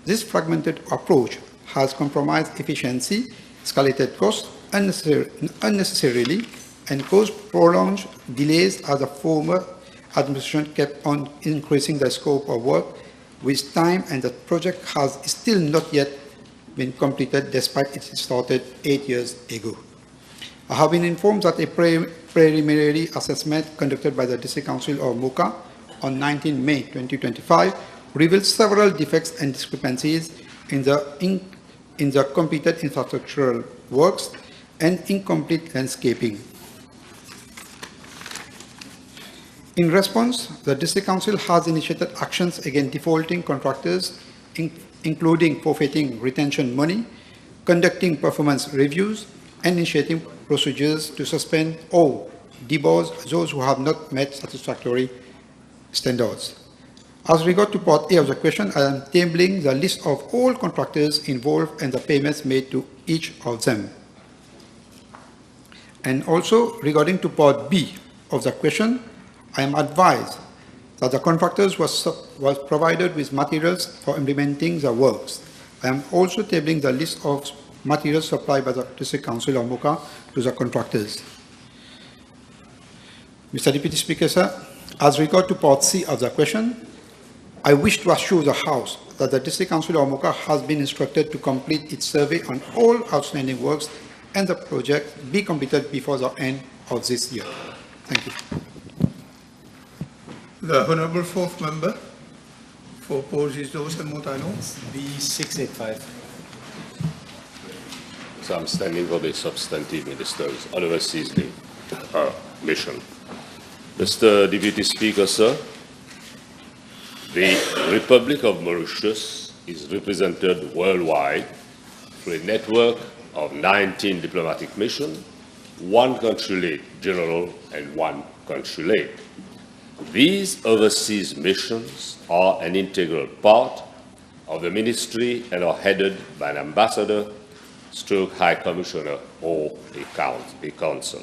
[SPEAKER 6] This fragmented approach has compromised efficiency, escalated costs unnecessarily, and caused prolonged delays as the former administration kept on increasing the scope of work with time, and the project has still not yet been completed despite it started 8 years ago. I have been informed that a preliminary assessment conducted by the District Council of Moka on 19 May 2025 revealed several defects and discrepancies in the completed infrastructural works and incomplete landscaping. In response, the District Council has initiated actions against defaulting contractors, including forfeiting retention money, conducting performance reviews, and initiating procedures to suspend or debar those who have not met satisfactory standards. As regard to part A of the question, I am tabling the list of all contractors involved and the payments made to each of them. And also regarding to part B of the question, I am advised that the contractors was provided with materials for implementing the works. I am also tabling the list of materials supplied by the District Council of Mocha to the contractors. Mr. Deputy Speaker, sir, as regard to Part C of the question, I wish to assure the House that the District Council of Mocha has been instructed to complete its survey on all outstanding works and the project be completed before the end of this year. Thank you.
[SPEAKER 2] The Honourable Fourth Member for Port-Gisdos and Montano.
[SPEAKER 5] B685.
[SPEAKER 14] So I'm standing for the substantive minister's overseas mission. Mr. Deputy Speaker, sir, the Republic of Mauritius is represented worldwide through a network of 19 diplomatic missions, 1 consulate general and 1 consulate. These overseas missions are an integral part of the ministry and are headed by an ambassador, stroke high commissioner, or a council.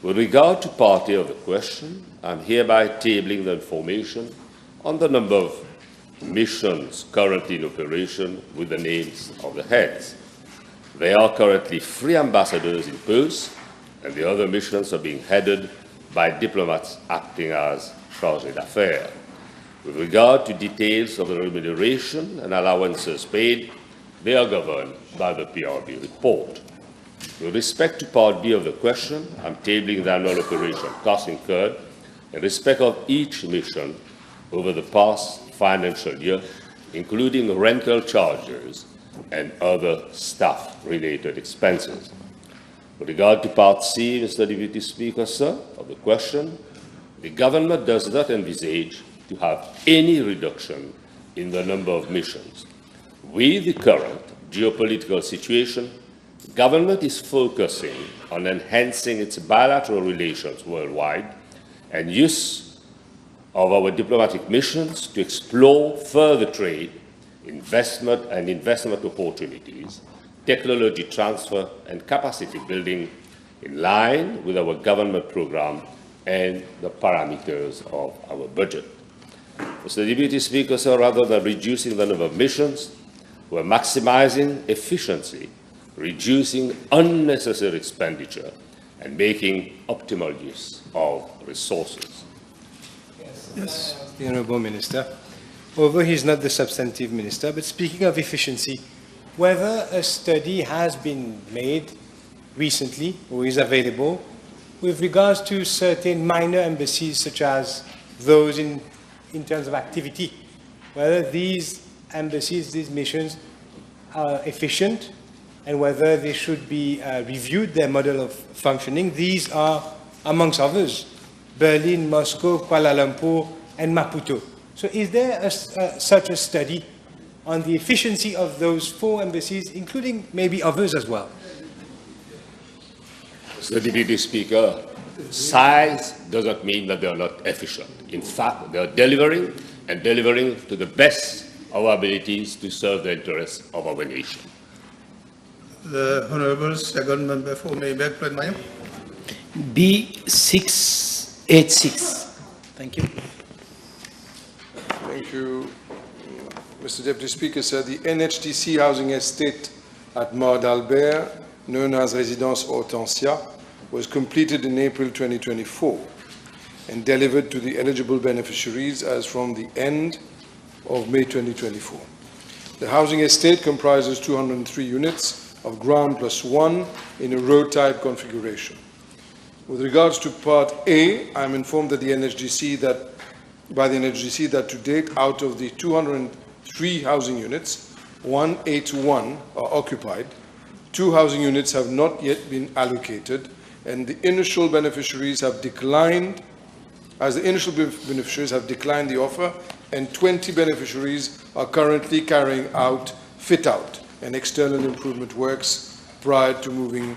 [SPEAKER 14] With regard to part A of the question, I am hereby tabling the information on the number of missions currently in operation with the names of the heads. There are currently 3 ambassadors in post, and the other missions are being headed by diplomats acting as chargé d'affaires. With regard to details of the remuneration and allowances paid, they are governed by the PRB report. With respect to Part B of the question, I am tabling the annual operation costs incurred in respect of each mission over the past financial year, including rental charges and other staff-related expenses. With regard to Part C, Mr. Deputy Speaker, sir, of the question, the government does not envisage to have any reduction in the number of missions. With the current geopolitical situation, government is focusing on enhancing its bilateral relations worldwide and use of our diplomatic missions to explore further trade, investment and investment opportunities, technology transfer and capacity building in line with our government program and the parameters of our budget. Mr. Deputy Speaker, sir, rather than reducing the number of missions, we're maximizing efficiency, reducing unnecessary expenditure, and making optimal use of resources.
[SPEAKER 5] Yes. The Honourable Minister. Although he's not the substantive minister, but speaking of efficiency, whether a study has been made recently or is available with regards to certain minor embassies, such as those in terms of activity, whether these embassies, these missions are efficient and whether they should be reviewed, their model of functioning. These are, amongst others, Berlin, Moscow, Kuala Lumpur, and Maputo. So is there such a study on the efficiency of those 4 embassies, including maybe others as well?
[SPEAKER 14] Mr. Deputy Speaker, size doesn't mean that they are not efficient. In fact, they are delivering and delivering to the best of our abilities to serve the interests of our nation.
[SPEAKER 2] The Honourable Second Member for Maybeck, Plenmire.
[SPEAKER 9] B686. Thank you.
[SPEAKER 18] Thank you, Mr. Deputy Speaker, sir. The NHTC housing estate at Mar d'Albert, known as Residence Hortensia, was completed in April 2024 and delivered to the eligible beneficiaries as from the end of May 2024. The housing estate comprises 203 units of ground plus 1 in a row-type configuration. With regards to Part A, I am informed that by the NHGC that to date, out of the 203 housing units, 181 are occupied, 2 housing units have not yet been allocated, and the initial beneficiaries have declined, the offer, and 20 beneficiaries are currently carrying out fit-out and external improvement works prior to moving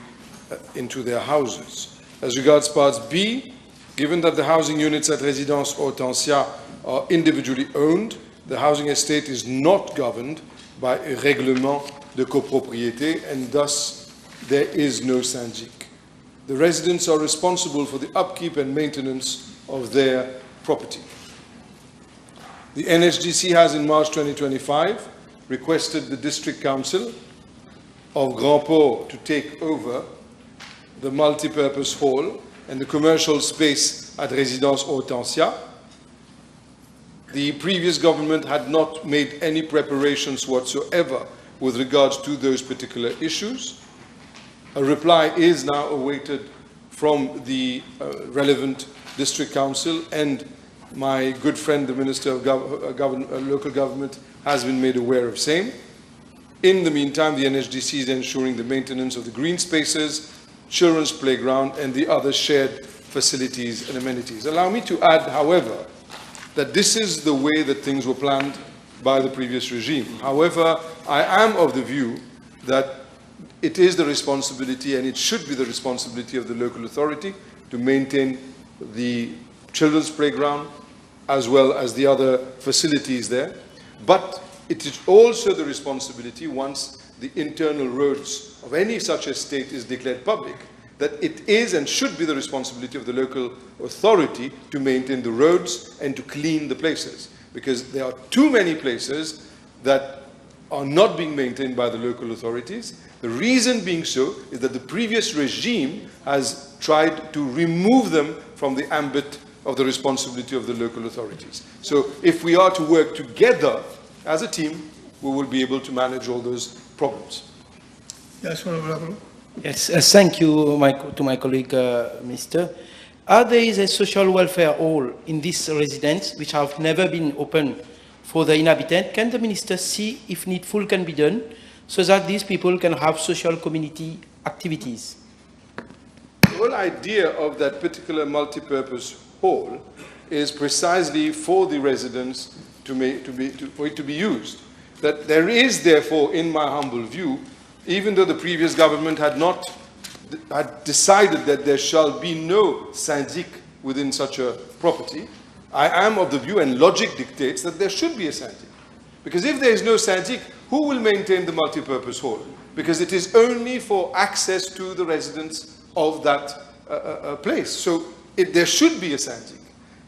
[SPEAKER 18] into their houses. As regards Parts B, given that the housing units at Residence Hortensia are individually owned, the housing estate is not governed by a règlement de copropriété, and thus there is no syndic. The residents are responsible for the upkeep and maintenance of their property. The NHDC has in March 2025 requested the District Council of Grand Port to take over the multi-purpose hall and the commercial space at Résidence Hortensia. The previous government had not made any preparations whatsoever with regards to those particular issues. A reply is now awaited from the relevant district council, and my good friend, the Minister of Local Government, has been made aware of same. In the meantime, the NHDC is ensuring the maintenance of the green spaces, children's playground, and the other shared facilities and amenities. Allow me to add, however, that this is the way that things were planned by the previous regime. However, I am of the view that it is the responsibility, and it should be the responsibility of the local authority to maintain the children's playground as well as the other facilities there. But it is also the responsibility, once the internal roads of any such estate is declared public, that it is and should be the responsibility of the local authority to maintain the roads and to clean the places, because there are too many places that are not being maintained by the local authorities. The reason being so is that the previous regime has tried to remove them from the ambit of the responsibility of the local authorities. So if we are to work together as a team, we will be able to manage all those problems.
[SPEAKER 2] Yes, Honorable.
[SPEAKER 19] Yes, thank you to my colleague, Mr. There is a social welfare hall in this residence which have never been opened for the inhabitant. Can the minister see if needful can be done so that these people can have social community activities?
[SPEAKER 18] The whole idea of that particular multi-purpose hall is precisely for the residents for it to be used. That there is, therefore, in my humble view, even though the previous government had decided that there shall be no syndic within such a property, I am of the view, and logic dictates, that there should be a syndic. Because if there is no syndic, who will maintain the multi-purpose hall? Because it is only for access to the residents of that place. So there should be a syndic.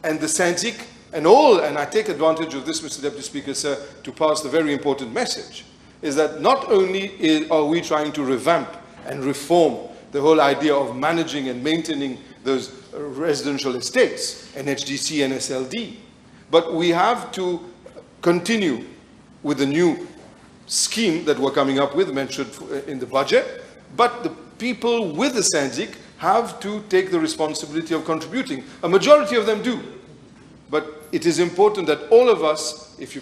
[SPEAKER 18] And the syndic and I take advantage of this, Mr. Deputy Speaker, sir, to pass the very important message, is that not only are we trying to revamp and reform the whole idea of managing and maintaining those residential estates, NHDC and SLD, but we have to continue with the new scheme that we're coming up with, mentioned in the budget, but the people with the syndic have to take the responsibility of contributing. A majority of them do. But it is important that all of us, if you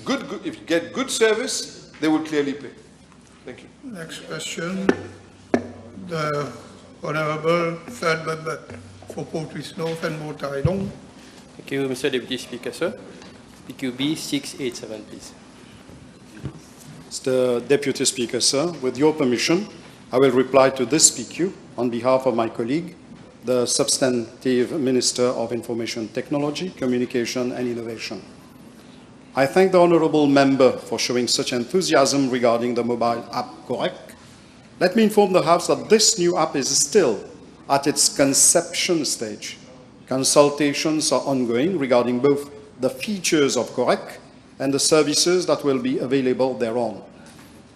[SPEAKER 18] get good service, they will clearly pay. Thank you.
[SPEAKER 2] Next question. The Honorable Third Member for Portruis North and Mortailon.
[SPEAKER 19] Thank you, Mr. Deputy Speaker, sir. PQB 687, please.
[SPEAKER 20] Mr. Deputy Speaker, sir, with your permission, I will reply to this PQ on behalf of my colleague, the Substantive Minister of Information Technology, Communication and Innovation. I thank the Honourable Member for showing such enthusiasm regarding the mobile app Coeur. Let me inform the House that this new app is still at its conception stage. Consultations are ongoing regarding both the features of Coeur and the services that will be available thereon.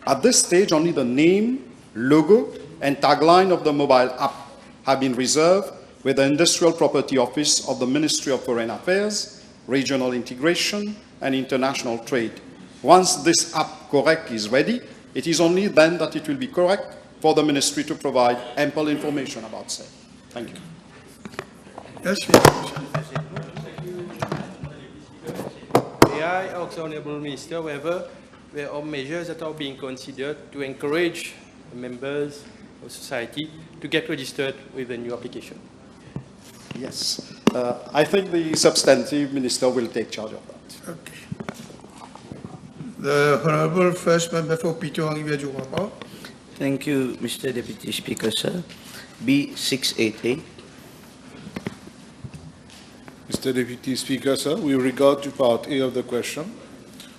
[SPEAKER 20] At this stage, only the name, logo, and tagline of the mobile app have been reserved with the Industrial Property Office of the Ministry of Foreign Affairs, Regional Integration, and International Trade. Once this app Coeur is ready, it is only then that it will be correct for the Ministry to provide ample information about sale. Thank you.
[SPEAKER 2] Yes,
[SPEAKER 19] May I ask the Honourable Minister whether there are measures that are being considered to encourage members of society to get registered with the new application?
[SPEAKER 20] Yes. I think the Substantive Minister will take charge of that.
[SPEAKER 2] Okay. The Honourable First Member for Pito-Henri-Vieux-du-Roi.
[SPEAKER 9] Thank you, Mr. Deputy Speaker, sir. B688.
[SPEAKER 18] Mr. Deputy Speaker, sir, with regard to Part A of the question,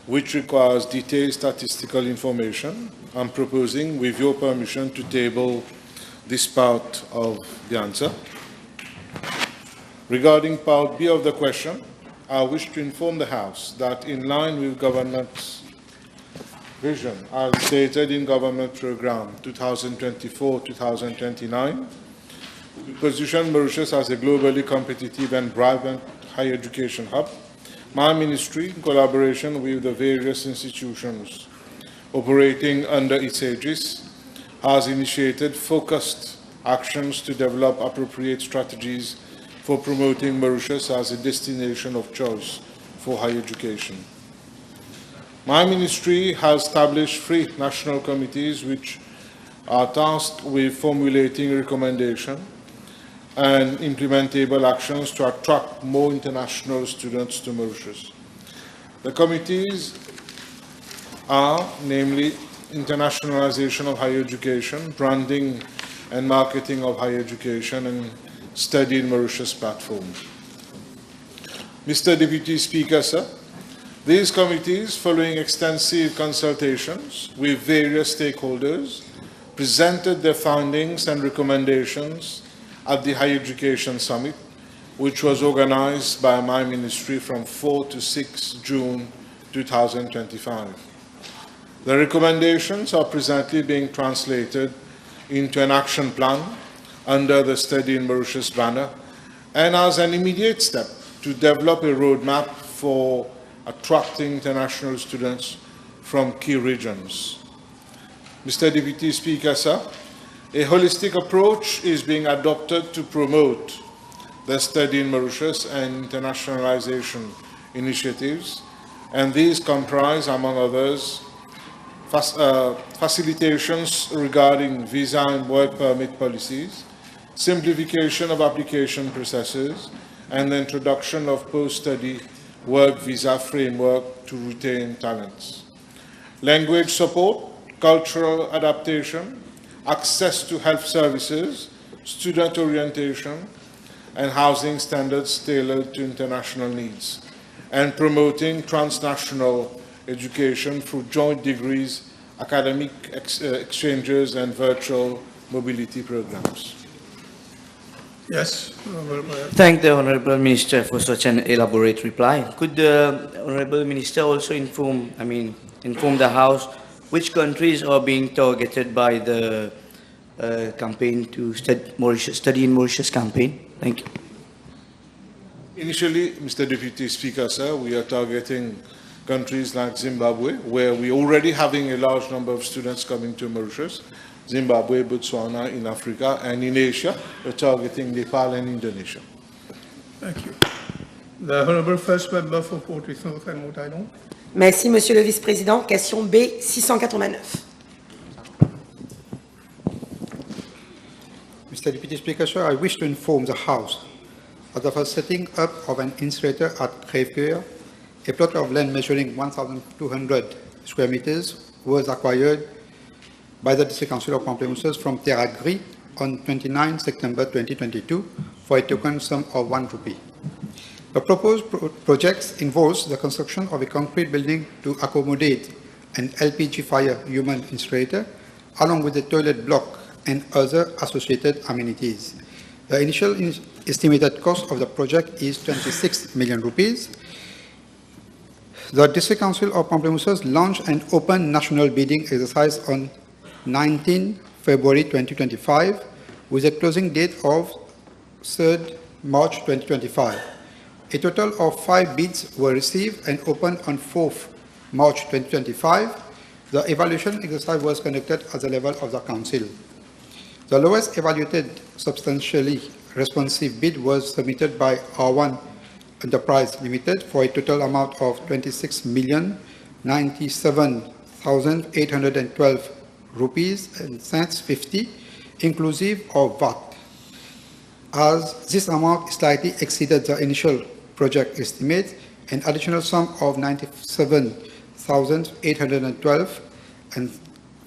[SPEAKER 18] which requires detailed statistical information, I'm proposing, with your permission, to table this part of the answer. Regarding Part B of the question, I wish to inform the House that in line with government's vision as stated in Government Programme 2024-2029, to position Mauritius as a globally competitive and vibrant higher education hub, my ministry, in collaboration with the various institutions operating under its aegis, has initiated focused actions to develop appropriate strategies for promoting Mauritius as a destination of choice for higher education. My ministry has established 3 national committees which are tasked with formulating recommendations and implementable actions to attract more international students to Mauritius. The committees are, namely, internationalization of higher education, branding and marketing of higher education, and Study in Mauritius platform. Mr. Deputy Speaker, sir, these committees, following extensive consultations with various stakeholders, presented their findings and recommendations at the Higher Education Summit, which was organized by my ministry from 4 to 6 June 2025. The recommendations are presently being translated into an action plan under the Study in Mauritius banner, and as an immediate step to develop a roadmap for attracting international students from key regions. Mr. Deputy Speaker, sir, a holistic approach is being adopted to promote the Study in Mauritius and internationalization initiatives, and these comprise, among others, facilitations regarding visa and work permit policies, simplification of application processes, and the introduction of post-study work visa framework to retain talents. Language support, cultural adaptation, access to health services, student orientation, and housing standards tailored to international needs, and promoting transnational education through joint degrees, academic exchanges, and virtual mobility programs.
[SPEAKER 2] Yes.
[SPEAKER 9] Thank the Honourable Minister for such an elaborate reply. Could the Honourable Minister also inform the House which countries are being targeted by the campaign to study in Mauritius campaign? Thank you.
[SPEAKER 18] Initially, Mr. Deputy Speaker, sir, we are targeting countries like Zimbabwe, where we're already having a large number of students coming to Mauritius, Zimbabwe, Botswana in Africa, and in Asia, we're targeting Nepal and Indonesia.
[SPEAKER 2] Thank you. The Honourable First Member for Portris North and Moutaillon.
[SPEAKER 15] Merci, Monsieur le Vice-président. Question B 689.
[SPEAKER 6] Mr. Deputy Speaker, sir, I wish to inform the House that the setting up of an incinerator at Creve, a plot of land measuring 1,200 square meters, was acquired by the District Council of Pamplemousses from Teri on 29 September 2022 for a token sum of ₹1. The proposed project involves the construction of a concrete building to accommodate an LPG fire human incinerator, along with a toilet block and other associated amenities. The initial estimated cost of the project is ₹26 million. The District Council of Pamplemousses launched an open national bidding exercise on 19 February 2025 with a closing date of 3rd March 2025. A total of 5 bids were received and opened on 4th March 2025. The evaluation exercise was conducted at the level of the Council. The lowest evaluated substantially responsive bid was submitted by R1 Enterprise Limited for a total amount of ₹26,097,812 and cents 50, inclusive of VAT. As this amount slightly exceeded the initial project estimate, an additional sum of $97,812 and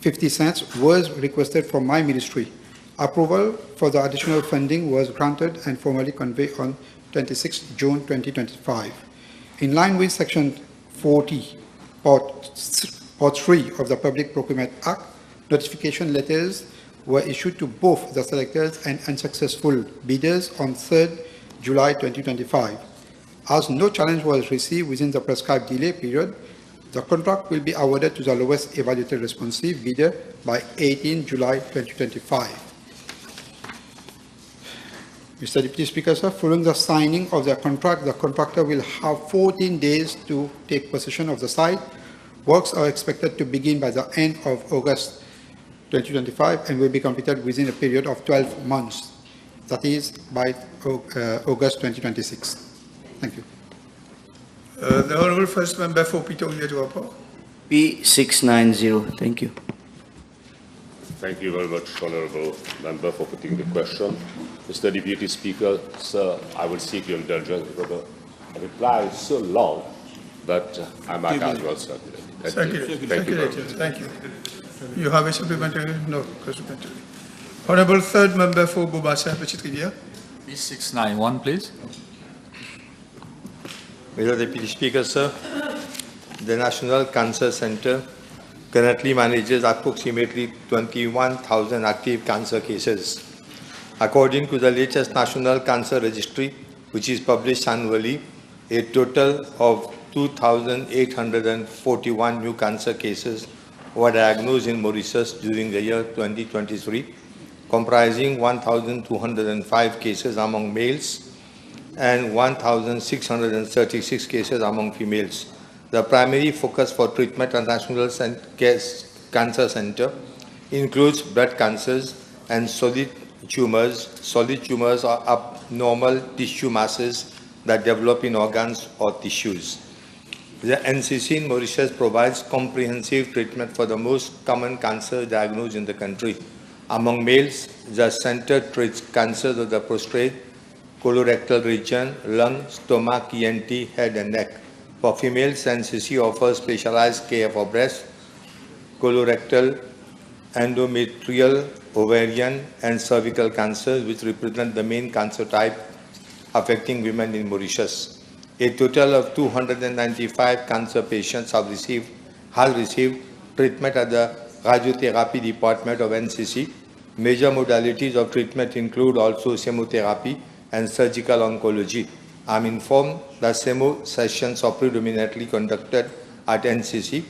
[SPEAKER 6] 50 cents was requested from my ministry. Approval for the additional funding was granted and formally conveyed on 26 June 2025. In line with Section 40, Part 3 of the Public Procurement Act, notification letters were issued to both the selectors and unsuccessful bidders on 3rd July 2025. As no challenge was received within the prescribed delay period, the contract will be awarded to the lowest evaluated responsive bidder by 18 July 2025. Mr. Deputy Speaker, sir, following the signing of the contract, the contractor will have 14 days to take possession of the site. Works are expected to begin by the end of August 2025 and will be completed within a period of 12 months, that is by August 2026. Thank you.
[SPEAKER 2] The Honourable First Member for Pitong Rapport.
[SPEAKER 9] P690. Thank you.
[SPEAKER 14] Thank you very much, Honourable Member, for putting the question. Mr. Deputy Speaker, sir, I will seek your indulgence because the reply is so long that I might as well circulate. Thank you.
[SPEAKER 2] Thank you. You have a supplementary? No, supplementary. Honourable Third Member for Bobassa, Petite Rivière.
[SPEAKER 21] P691, please.
[SPEAKER 8] Mr. Deputy Speaker, sir, the National Cancer Centre currently manages approximately 21,000 active cancer cases. According to the latest National Cancer Registry, which is published annually, a total of 2,841 new cancer cases were diagnosed in Mauritius during the year 2023, comprising 1,205 cases among males and 1,636 cases among females. The primary focus for treatment at National Cancer Centre includes blood cancers and solid tumors. Solid tumors are abnormal tissue masses that develop in organs or tissues. The NCC in Mauritius provides comprehensive treatment for the most common cancer diagnosed in the country. Among males, the center treats cancers of the prostate, colorectal region, lung, stomach, ENT, head and neck. For females, NCC offers specialized care for breast, colorectal, endometrial, ovarian and cervical cancers, which represent the main cancer type affecting women in Mauritius. A total of 295 cancer patients have received treatment at the radiotherapy department of NCC. Major modalities of treatment include also chemotherapy and surgical oncology. I am informed that chemo sessions are predominantly conducted at NCC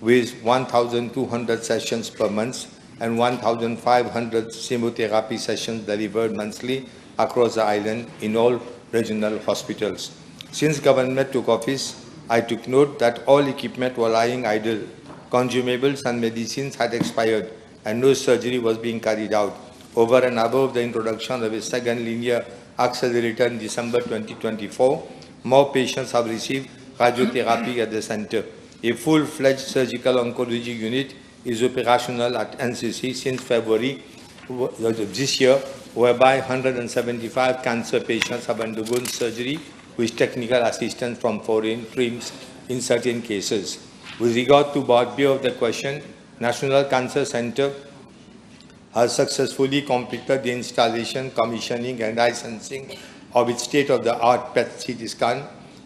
[SPEAKER 8] with 1,200 sessions per month and 1,500 chemotherapy sessions delivered monthly across the island in all regional hospitals. Since government took office, I took note that all equipment were lying idle. Consumables and medicines had expired and no surgery was being carried out. Over and above the introduction of a second linear accelerator in December 2024, more patients have received radiotherapy at the center. A full-fledged surgical oncology unit is operational at NCC since February this year, whereby 175 cancer patients have undergone surgery with technical assistance from foreign teams in certain cases. With regard to part B of the question, National Cancer Centre has successfully completed the installation, commissioning and licensing of its state-of-the-art PET CT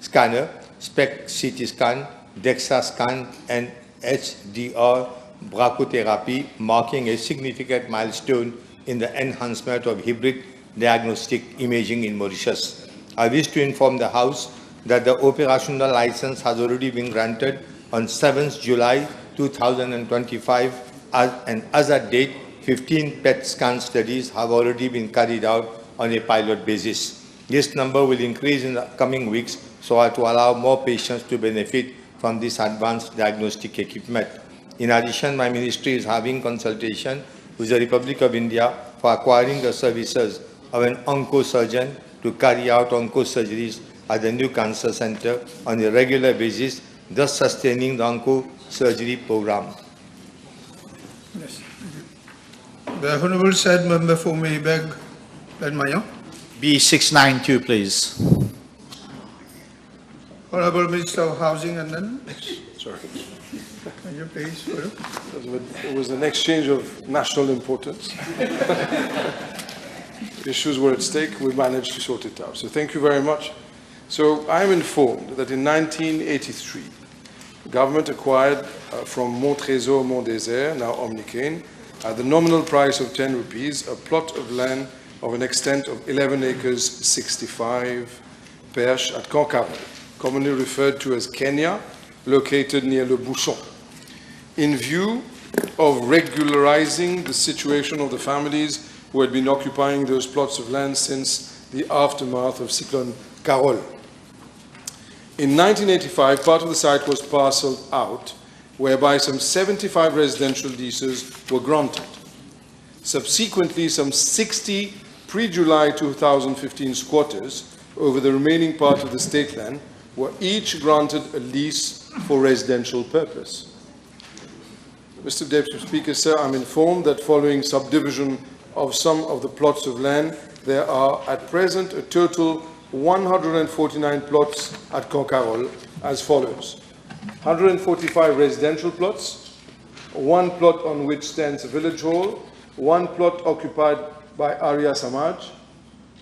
[SPEAKER 8] scanner, SPECT CT scan, DEXA scan and HDR brachytherapy, marking a significant milestone in the enhancement of hybrid diagnostic imaging in Mauritius. I wish to inform the House that the operational license has already been granted on 7th July 2025 and as at date, 15 PET scan studies have already been carried out on a pilot basis. This number will increase in the coming weeks so as to allow more patients to benefit from this advanced diagnostic equipment. In addition, my ministry is having consultation with the Republic of India for acquiring the services of an oncosurgeon to carry out oncosurgeries at the new cancer center on a regular basis, thus sustaining the oncosurgery program.
[SPEAKER 2] Yes. The Honourable said Member for Mayberg, Benmayan.
[SPEAKER 7] B692, please.
[SPEAKER 2] Honourable Minister of Housing and then.
[SPEAKER 18] Sorry.
[SPEAKER 2] Can you please?
[SPEAKER 18] It was an exchange of national importance. Issues were at stake. We managed to sort it out. So thank you very much. So I am informed that in 1983, the government acquired from Mont Trésor, Mont Désert, now Omnicane, at the nominal price of 10 rupees, a plot of land of an extent of 11 acres, 65 Perche at Concarneau, commonly referred to as Kenya, located near Le Bouchon, in view of regularizing the situation of the families who had been occupying those plots of land since the aftermath of Cyclone Carole. In 1985, part of the site was parceled out, whereby some 75 residential leases were granted. Subsequently, some 60 pre-July 2015 squatters over the remaining part of the state land were each granted a lease for residential purpose. Mr. Deputy Speaker, sir, I'm informed that following subdivision of some of the plots of land, there are at present a total 149 plots at Concarneau as follows: 145 residential plots, 1 plot on which stands a village hall, 1 plot occupied by Arya Samaj,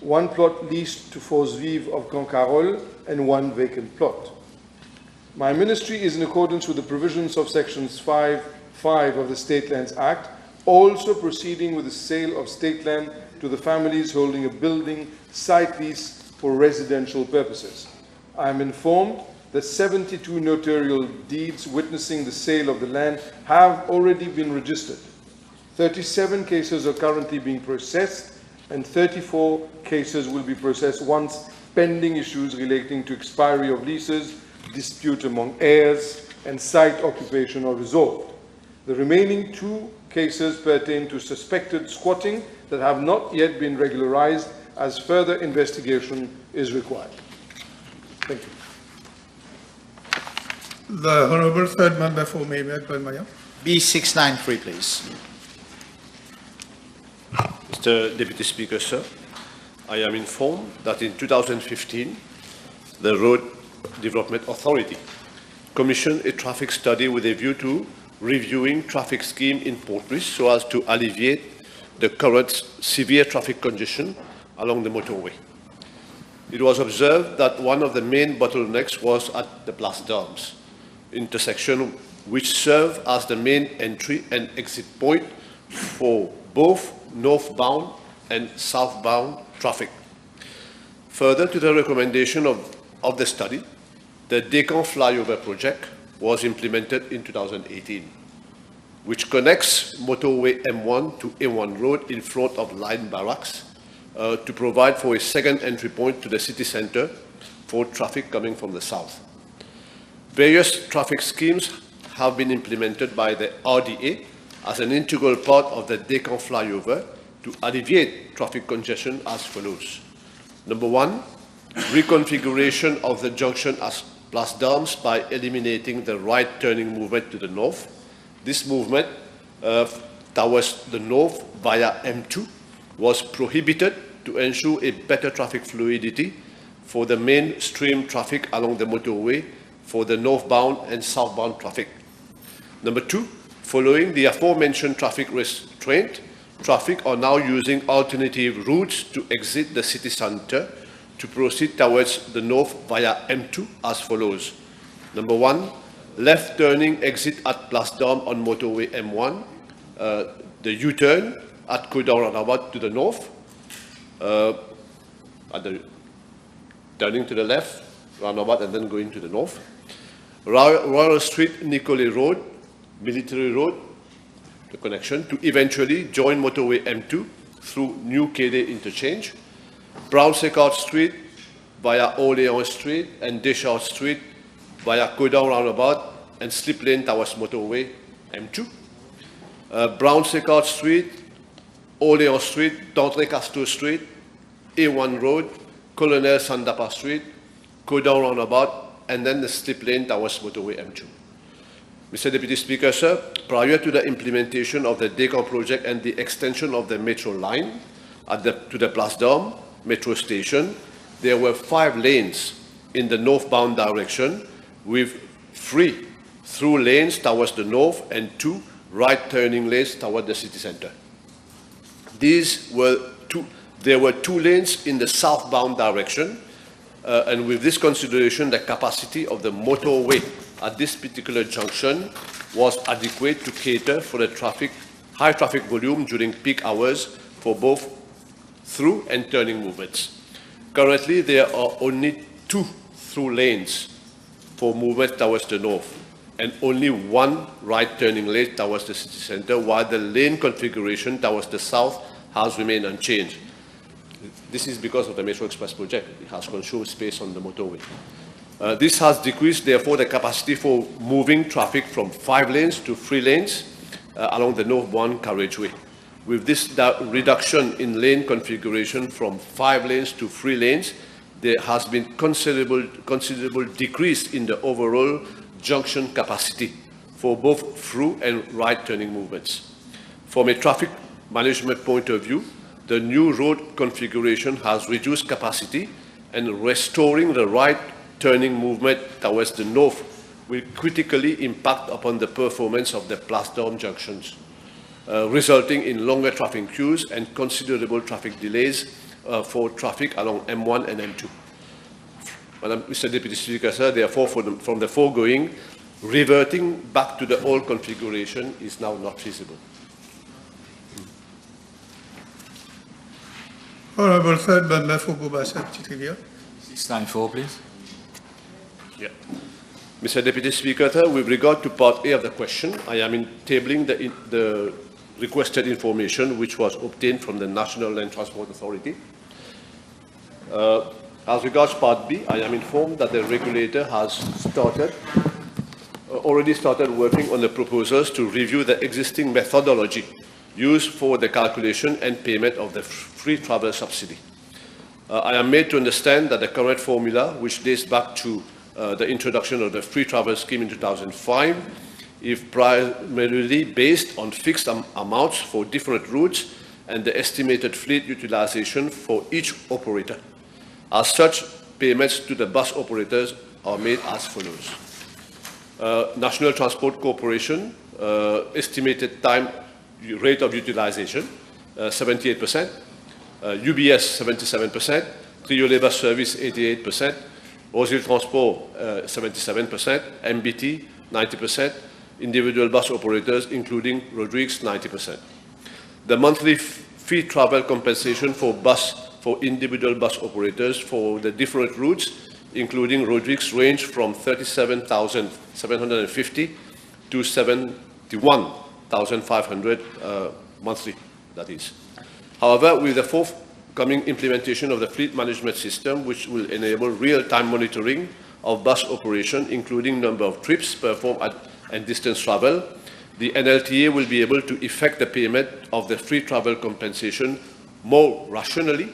[SPEAKER 18] 1 plot leased to Force Vive of Concarneau, and 1 vacant plot. My ministry is in accordance with the provisions of sections 5.5 of the State Lands Act, also proceeding with the sale of state land to the families holding a building site lease for residential purposes. I am informed that 72 notarial deeds witnessing the sale of the land have already been registered. 37 cases are currently being processed, and 34 cases will be processed once pending issues relating to expiry of leases, dispute among heirs, and site occupation are resolved. The remaining 2 cases pertain to suspected squatting that have not yet been regularized, as further investigation is required. Thank you.
[SPEAKER 2] The Honourable Third Member for Maymead, Palma.
[SPEAKER 7] B693, please.
[SPEAKER 3] Mr. Deputy Speaker, sir, I am informed that in 2015, the Road Development Authority commissioned a traffic study with a view to reviewing traffic scheme in Port-Louis so as to alleviate the current severe traffic congestion along the motorway. It was observed that one of the main bottlenecks was at the Place d'Armes intersection, which served as the main entry and exit point for both northbound and southbound traffic. Further to the recommendation of the study, the Descamps flyover project was implemented in 2018, which connects motorway M1 to A1 Road in front of Line Barracks to provide for a second entry point to the city center for traffic coming from the south. Various traffic schemes have been implemented by the RDA as an integral part of the Descamps flyover to alleviate traffic congestion as follows. Number 1, reconfiguration of the junction as Place d'Armes by eliminating the right turning movement to the north. This movement towards the north via M2 was prohibited to ensure a better traffic fluidity for the mainstream traffic along the motorway for the northbound and southbound traffic. Number 2, following the aforementioned traffic restraint, traffic are now using alternative routes to exit the city center to proceed towards the north via M2 as follows. Number 1, left turning exit at Place d'Armes on motorway M1, the U-turn at Coeur roundabout to the north, turning to the left, roundabout and then going to the north. Royal Street, Nicolet Road, Military Road, the connection to eventually join motorway M2 through New Quai interchange. Brown-Séquard Street via Orléans Street and Deschamps Street via Coeur roundabout and slip lane towards motorway M2. Brown-Séquard Street, Orléans Street, D'André-Casteau Street, A1 Road, Colonel Sandapa Street, Coeur roundabout, and then the slip lane towards motorway M2. Mr. Deputy Speaker, sir, prior to the implementation of the Descamps project and the extension of the metro line to the Place d'Armes metro station, there were 5 lanes in the northbound direction with 3 through lanes towards the north and 2 right turning lanes toward the city center. There were 2 lanes in the southbound direction, and with this consideration, the capacity of the motorway at this particular junction was adequate to cater for the high traffic volume during peak hours for both through and turning movements. Currently, there are only 2 through lanes for movement towards the north, and only 1 right turning lane towards the city centre, while the lane configuration towards the south has remained unchanged. This is because of the Metro Express project. It has consumed space on the motorway. This has decreased, therefore, the capacity for moving traffic from 5 lanes to 3 lanes along the northbound carriageway. With this reduction in lane configuration from 5 lanes to 3 lanes, there has been considerable decrease in the overall junction capacity for both through and right turning movements. From a traffic management point of view, the new road configuration has reduced capacity, and restoring the right turning movement towards the north will critically impact upon the performance of the platform junctions, resulting in longer traffic queues and considerable traffic delays for traffic along M1 and M2. Mr. Deputy Speaker, sir, therefore, from the foregoing, reverting back to the old configuration is now not feasible.
[SPEAKER 2] Honourable Third Member for Gubasa, Chitrivia.
[SPEAKER 21] 694, please.
[SPEAKER 3] Yeah. Mr. Deputy Speaker, sir, with regard to part A of the question, I am tabling the requested information which was obtained from the National Land Transport Authority. As regards part B, I am informed that the regulator has already started working on the proposals to review the existing methodology used for the calculation and payment of the free travel subsidy. I am made to understand that the current formula, which dates back to the introduction of the free travel scheme in 2005, is primarily based on fixed amounts for different routes and the estimated fleet utilization for each operator. As such, payments to the bus operators are made as follows. National Transport Corporation, estimated time rate of utilization, 78%, UBS, 77%, Triolet Bus Service, 88%, Rosil Transport, 77%, MBT, 90%, individual bus operators, including Rodrigues, 90%. The monthly fee travel compensation for individual bus operators for the different routes, including Rodrigues, range from 37,750 to 71,500 monthly, that is. However, with the forthcoming implementation of the fleet management system, which will enable real-time monitoring of bus operation, including number of trips performed and distance travel, the NLTA will be able to effect the payment of the free travel compensation more rationally,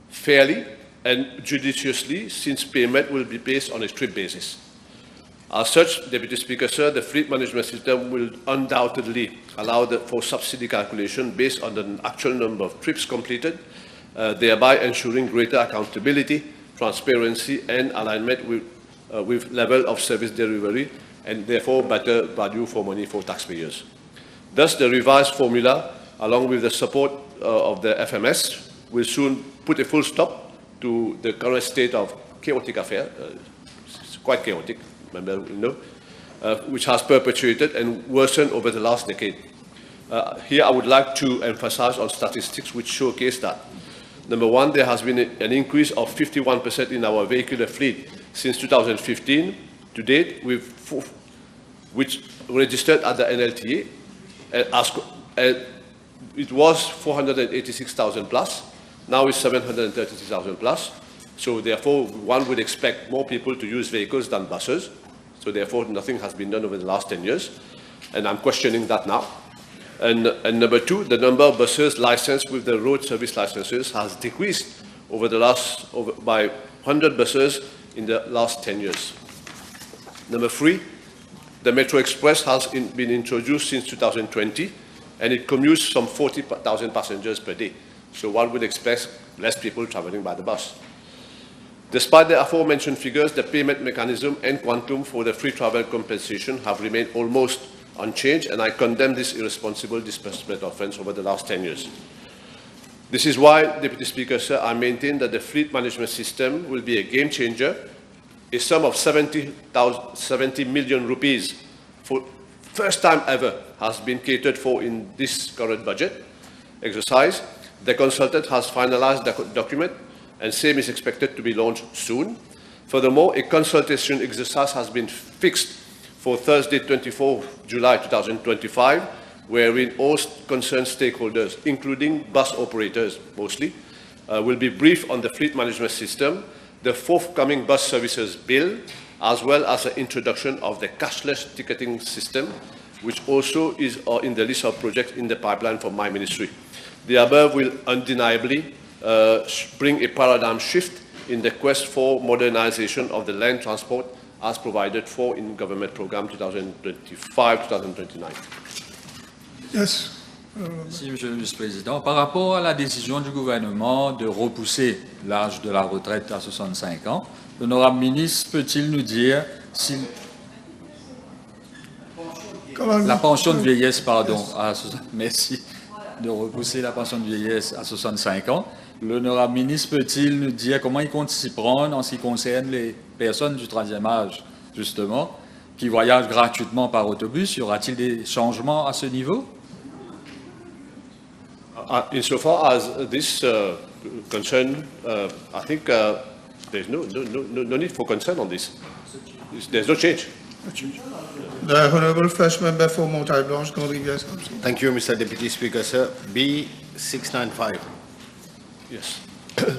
[SPEAKER 3] fairly, and judiciously, since payment will be based on a trip basis. As such, Deputy Speaker, sir, the fleet management system will undoubtedly allow for subsidy calculation based on the actual number of trips completed, thereby ensuring greater accountability, transparency, and alignment with level of service delivery, and therefore better value for money for taxpayers. Thus, the revised formula, along with the support of the FMS, will soon put a full stop to the current state of chaotic affair. It's quite chaotic, which has perpetuated and worsened over the last decade. Here I would like to emphasize on statistics which showcase that. Number one, there has been an increase of 51% in our vehicular fleet since 2015 to date, which registered at the NLTA. It was 486,000 plus, now it's 733,000 plus. So therefore, one would expect more people to use vehicles than buses. So therefore, nothing has been done over the last 10 years. And I'm questioning that now. And number two, the number of buses licensed with the road service licenses has decreased by 100 buses in the last 10 years. Number three, the Metro Express has been introduced since 2020, and it commutes some 40,000 passengers per day. So one would expect less people traveling by the bus. Despite the aforementioned figures, the payment mechanism and quantum for the free travel compensation have remained almost unchanged, and I condemn this irresponsible disbursement offence over the last 10 years. This is why, Deputy Speaker, sir, I maintain that the fleet management system will be a game changer. A sum of 70 million rupees for first time ever has been catered for in this current budget exercise. The consultant has finalized the document, and same is expected to be launched soon. Furthermore, a consultation exercise has been fixed for Thursday, 24 July 2025, wherein all concerned stakeholders, including bus operators mostly, will be briefed on the fleet management system, the forthcoming bus services bill, as well as the introduction of the cashless ticketing system, which also is in the list of projects in the pipeline for my ministry. The above will undeniably bring a paradigm shift in the quest for modernization of the land transport as provided for in Government Programme 2025-2029.
[SPEAKER 2] Yes.
[SPEAKER 12] Merci, Monsieur le Vice-président. Par rapport à la décision du gouvernement de repousser l'âge de la retraite à 65 ans, l'honorable ministre peut-il nous dire si la pension de vieillesse, pardon, merci de repousser la pension de vieillesse à 65 ans. L'honorable ministre peut-il nous dire comment il compte s'y prendre en ce qui concerne les personnes du 3e âge, justement, qui voyagent gratuitement par autobus? Y aura-t-il des changements à ce niveau?
[SPEAKER 3] Insofar as this concern, I think there's no need for concern on this. There's no change.
[SPEAKER 2] The Honourable First Member for Montaille Blanche, Gondry-Viès.
[SPEAKER 4] Thank you, Mr. Deputy Speaker, sir. B695.
[SPEAKER 3] Yes.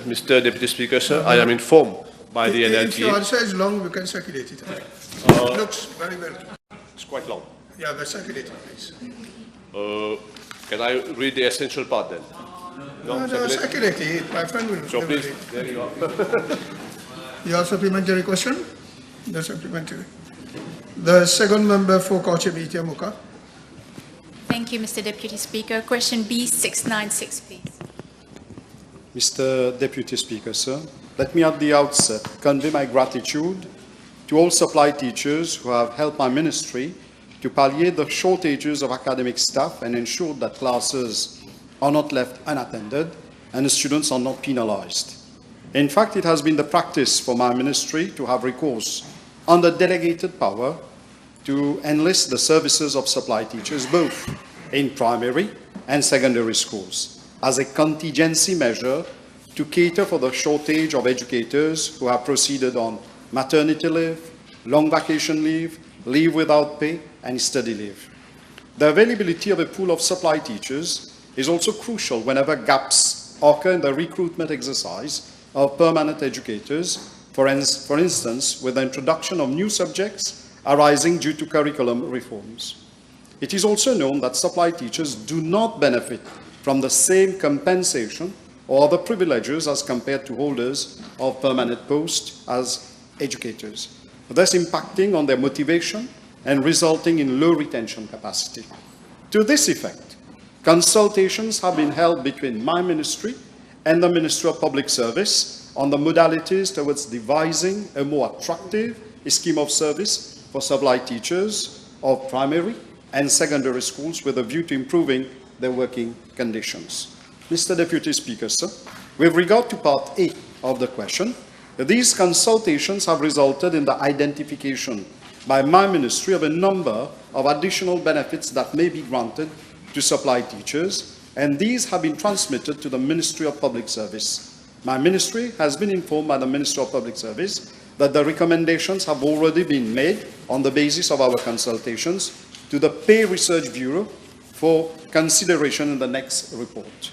[SPEAKER 3] Mr. Deputy Speaker, sir, I am informed by the NLT.
[SPEAKER 2] If your answer is long, we can circulate it. It looks very well.
[SPEAKER 3] It's quite long.
[SPEAKER 2] Yeah, but circulate it, please.
[SPEAKER 3] Can I read the essential part then?
[SPEAKER 2] No, circulate it. My friend will.
[SPEAKER 3] So please, there you are.
[SPEAKER 2] Your supplementary question? The supplementary. The second member for Kochim Itiamuka.
[SPEAKER 10] Thank you, Mr. Deputy Speaker. Question B696, please.
[SPEAKER 20] Mr. Deputy Speaker, sir, let me at the outset convey my gratitude to all supply teachers who have helped my ministry to palliate the shortages of academic staff and ensure that classes are not left unattended and the students are not penalized. In fact, it has been the practice for my ministry to have recourse under delegated power to enlist the services of supply teachers both in primary and secondary schools as a contingency measure to cater for the shortage of educators who have proceeded on maternity leave, long vacation leave, leave without pay, and study leave. The availability of a pool of supply teachers is also crucial whenever gaps occur in the recruitment exercise of permanent educators, for instance, with the introduction of new subjects arising due to curriculum reforms. It is also known that supply teachers do not benefit from the same compensation or other privileges as compared to holders of permanent posts as educators, thus impacting on their motivation and resulting in low retention capacity. To this effect, consultations have been held between my ministry and the Ministry of Public Service on the modalities towards devising a more attractive scheme of service for supply teachers of primary and secondary schools with a view to improving their working conditions. Mr. Deputy Speaker, sir, with regard to Part A of the question, these consultations have resulted in the identification by my ministry of a number of additional benefits that may be granted to supply teachers, and these have been transmitted to the Ministry of Public Service. My ministry has been informed by the Ministry of Public Service that the recommendations have already been made on the basis of our consultations to the Pay Research Bureau for consideration in the next report.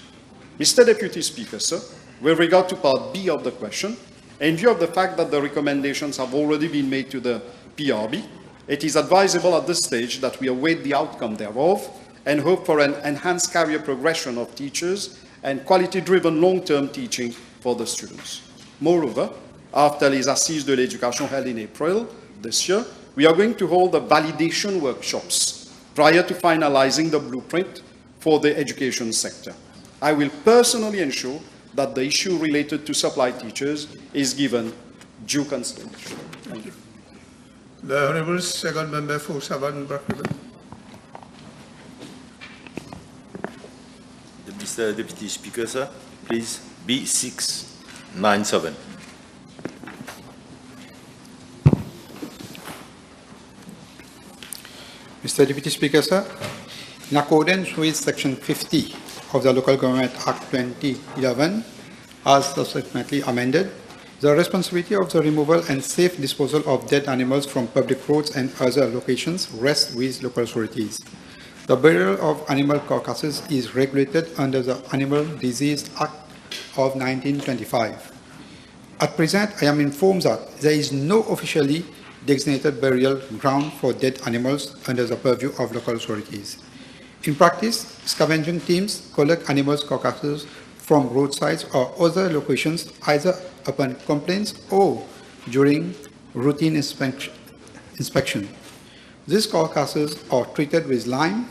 [SPEAKER 20] Mr. Deputy Speaker, sir, with regard to Part B of the question, in view of the fact that the recommendations have already been made to the PRB, it is advisable at this stage that we await the outcome thereof and hope for an enhanced career progression of teachers and quality-driven long-term teaching for the students. Moreover, after les Assises de l'Éducation held in April this year, we are going to hold the validation workshops prior to finalizing the blueprint for the education sector. I will personally ensure that the issue related to supply teachers is given due consideration. Thank you.
[SPEAKER 2] The Honourable Second Member for Savannah Bracknell.
[SPEAKER 22] Mr. Deputy Speaker, sir, please, B697.
[SPEAKER 6] Mr. Deputy Speaker, sir, in accordance with Section 50 of the Local Government Act 2011, as subsequently amended, the responsibility of the removal and safe disposal of dead animals from public roads and other locations rests with local authorities. The burial of animal carcasses is regulated under the Animal Disease Act of 1925. At present, I am informed that there is no officially designated burial ground for dead animals under the purview of local authorities. In practice, scavenging teams collect animals' carcasses from roadsides or other locations either upon complaints or during routine inspection. These carcasses are treated with lime,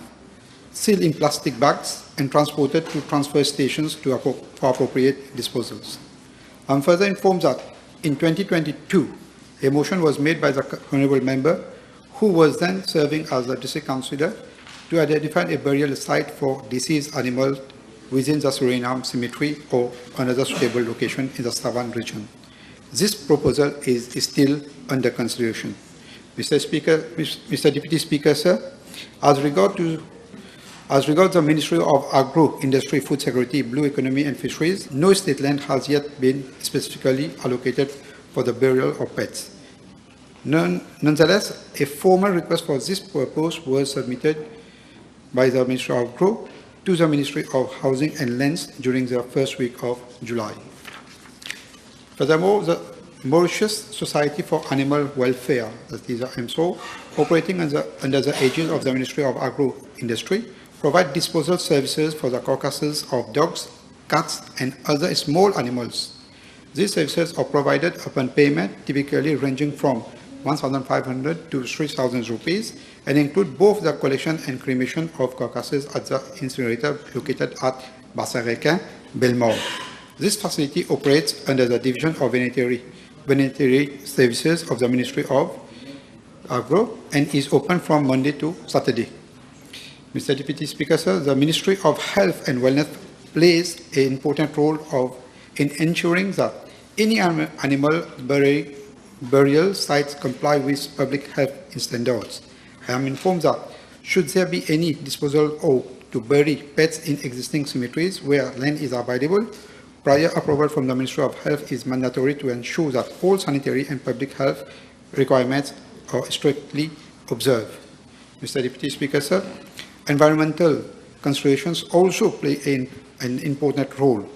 [SPEAKER 6] sealed in plastic bags, and transported to transfer stations for appropriate disposals. I'm further informed that in 2022, a motion was made by the honourable member, who was then serving as the district councillor, to identify a burial site for deceased animals within the Suriname cemetery or another suitable location in the Savan region. This proposal is still under consideration. Mr. Deputy Speaker, sir, as regards the Ministry of Agro, Industry, Food Security, Blue Economy and Fisheries, no state land has yet been specifically allocated for the burial of pets. Nonetheless, a formal request for this purpose was submitted by the Ministry of Agro to the Ministry of Housing and Lands during the first week of July. Furthermore, the Mauritius Society for Animal Welfare, that is the MSO, operating under the aegis of the Ministry of Agro Industry, provide disposal services for the carcasses of dogs, cats, and other small animals. These services are provided upon payment, typically ranging from 1,500 to 3,000 rupees, and include both the collection and cremation of carcasses at the incinerator located at Bassarequin, Belmore. This facility operates under the Division of Veterinary Services of the Ministry of Agro and is open from Monday to Saturday. Mr. Deputy Speaker, sir, the Ministry of Health and Wellness plays an important role in ensuring that any animal burial sites comply with public health standards. I am informed that should there be any disposal or to bury pets in existing cemeteries where land is available, prior approval from the Ministry of Health is mandatory to ensure that all sanitary and public health requirements are strictly observed. Mr. Deputy Speaker, sir, environmental considerations also play an important role.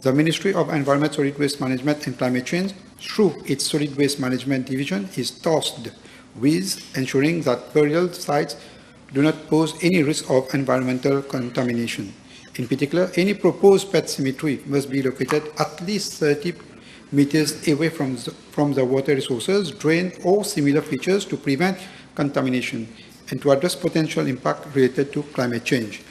[SPEAKER 6] The Ministry of Environment, Solid Waste Management and Climate Change, through its Solid Waste Management Division, is tasked with ensuring that burial sites do not pose any risk of environmental contamination. In particular, any proposed pet cemetery must be located at least 30 meters away from the water resources, drain, or similar features to prevent contamination and to address potential impact related to climate change.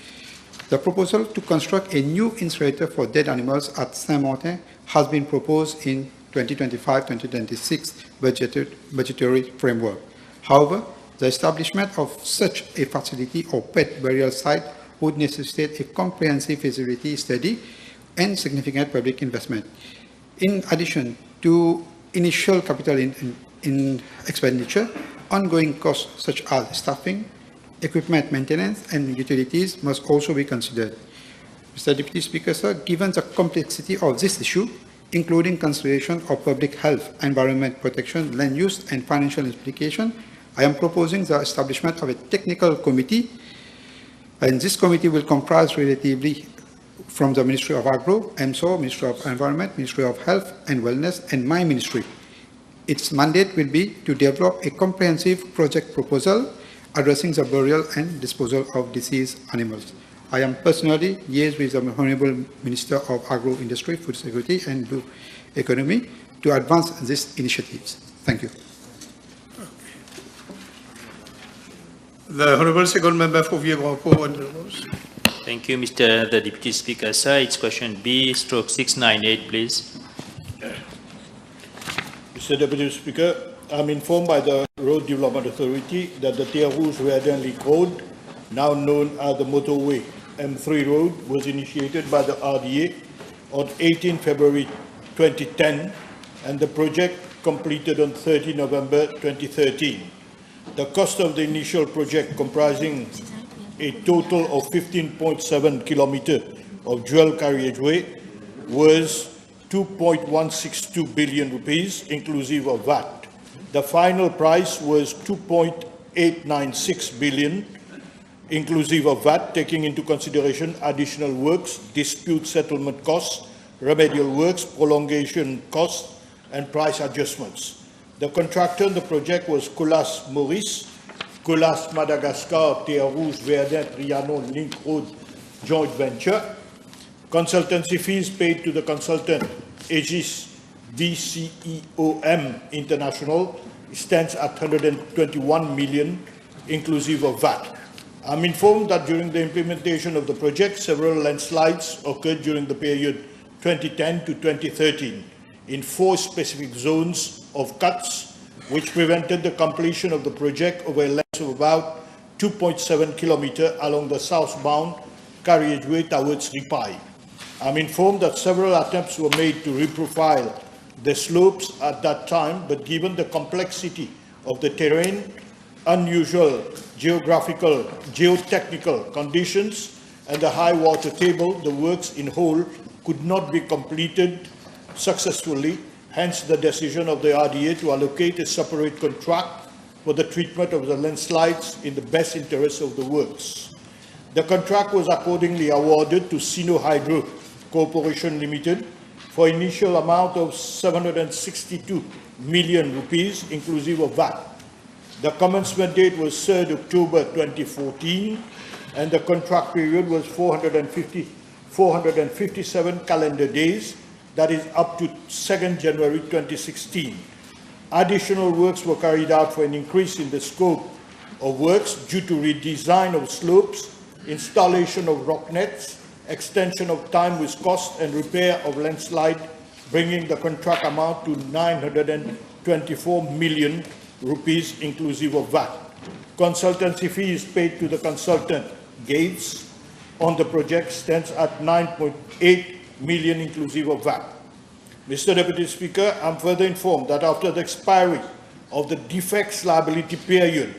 [SPEAKER 6] The proposal to construct a new incinerator for dead animals at Saint-Martin has been proposed in 2025-2026 budgetary framework. However, the establishment of such a facility or pet burial site would necessitate a comprehensive feasibility study and significant public investment. In addition to initial capital in expenditure, ongoing costs such as staffing, equipment maintenance, and utilities must also be considered. Mr. Deputy Speaker, sir, given the complexity of this issue, including consideration of public health, environment protection, land use, and financial implication, I am proposing the establishment of a technical committee, and this committee will comprise relatively from the Ministry of Agro, MSO, Ministry of Environment, Ministry of Health and Wellness, and my ministry. Its mandate will be to develop a comprehensive project proposal addressing the burial and disposal of deceased animals. I am personally liaised with the Honourable Minister of Agro Industry, Food Security and Blue Economy to advance these initiatives. Thank you.
[SPEAKER 2] The Honourable Second Member for Vieux-Grand-Port.
[SPEAKER 11] Thank you, Mr. the Deputy Speaker. Sir, it's question B/698, please.
[SPEAKER 1] Mr. Deputy Speaker, I'm informed by the Road Development Authority that the Teri Link Road, now known as the motorway M3 Road, was initiated by the RDA on 18 February 2010 and the project completed on 30 November 2013. The cost of the initial project, comprising a total of 15.7 kilometers of dual carriageway, was 2.162 billion rupees, inclusive of VAT. The final price was 2.896 billion, inclusive of VAT, taking into consideration additional works, dispute settlement costs, remedial works, prolongation costs, and price adjustments. The contractor on the project was Colas Maurice, Colas Madagascar, Terre Rouge, Verdun, Trianon, Link Road joint venture. Consultancy fees paid to the consultant Aegis BCEOM International stands at 121 million, inclusive of VAT. I'm informed that during the implementation of the project, several landslides occurred during the period 2010 to 2013 in 4 specific zones of cuts, which prevented the completion of the project over a length of about 2.7 kilometers along the southbound carriageway towards Ripai. I'm informed that several attempts were made to reprofile the slopes at that time, but given the complexity of the terrain, unusual geotechnical conditions, and the high water table, the works in whole could not be completed successfully, hence the decision of the RDA to allocate a separate contract for the treatment of the landslides in the best interest of the works. The contract was accordingly awarded to Sino Hydro Corporation Limited for initial amount of 762 million rupees, inclusive of VAT. The commencement date was 3rd October 2014, and the contract period was 457 calendar days, that is up to 2nd January 2016. Additional works were carried out for an increase in the scope of works due to redesign of slopes, installation of rock nets, extension of time with cost, and repair of landslide, bringing the contract amount to 924 million rupees, inclusive of VAT. Consultancy fees paid to the consultant Gates on the project stands at 9.8 million, inclusive of VAT. Mr. Deputy Speaker, I'm further informed that after the expiry of the defects liability period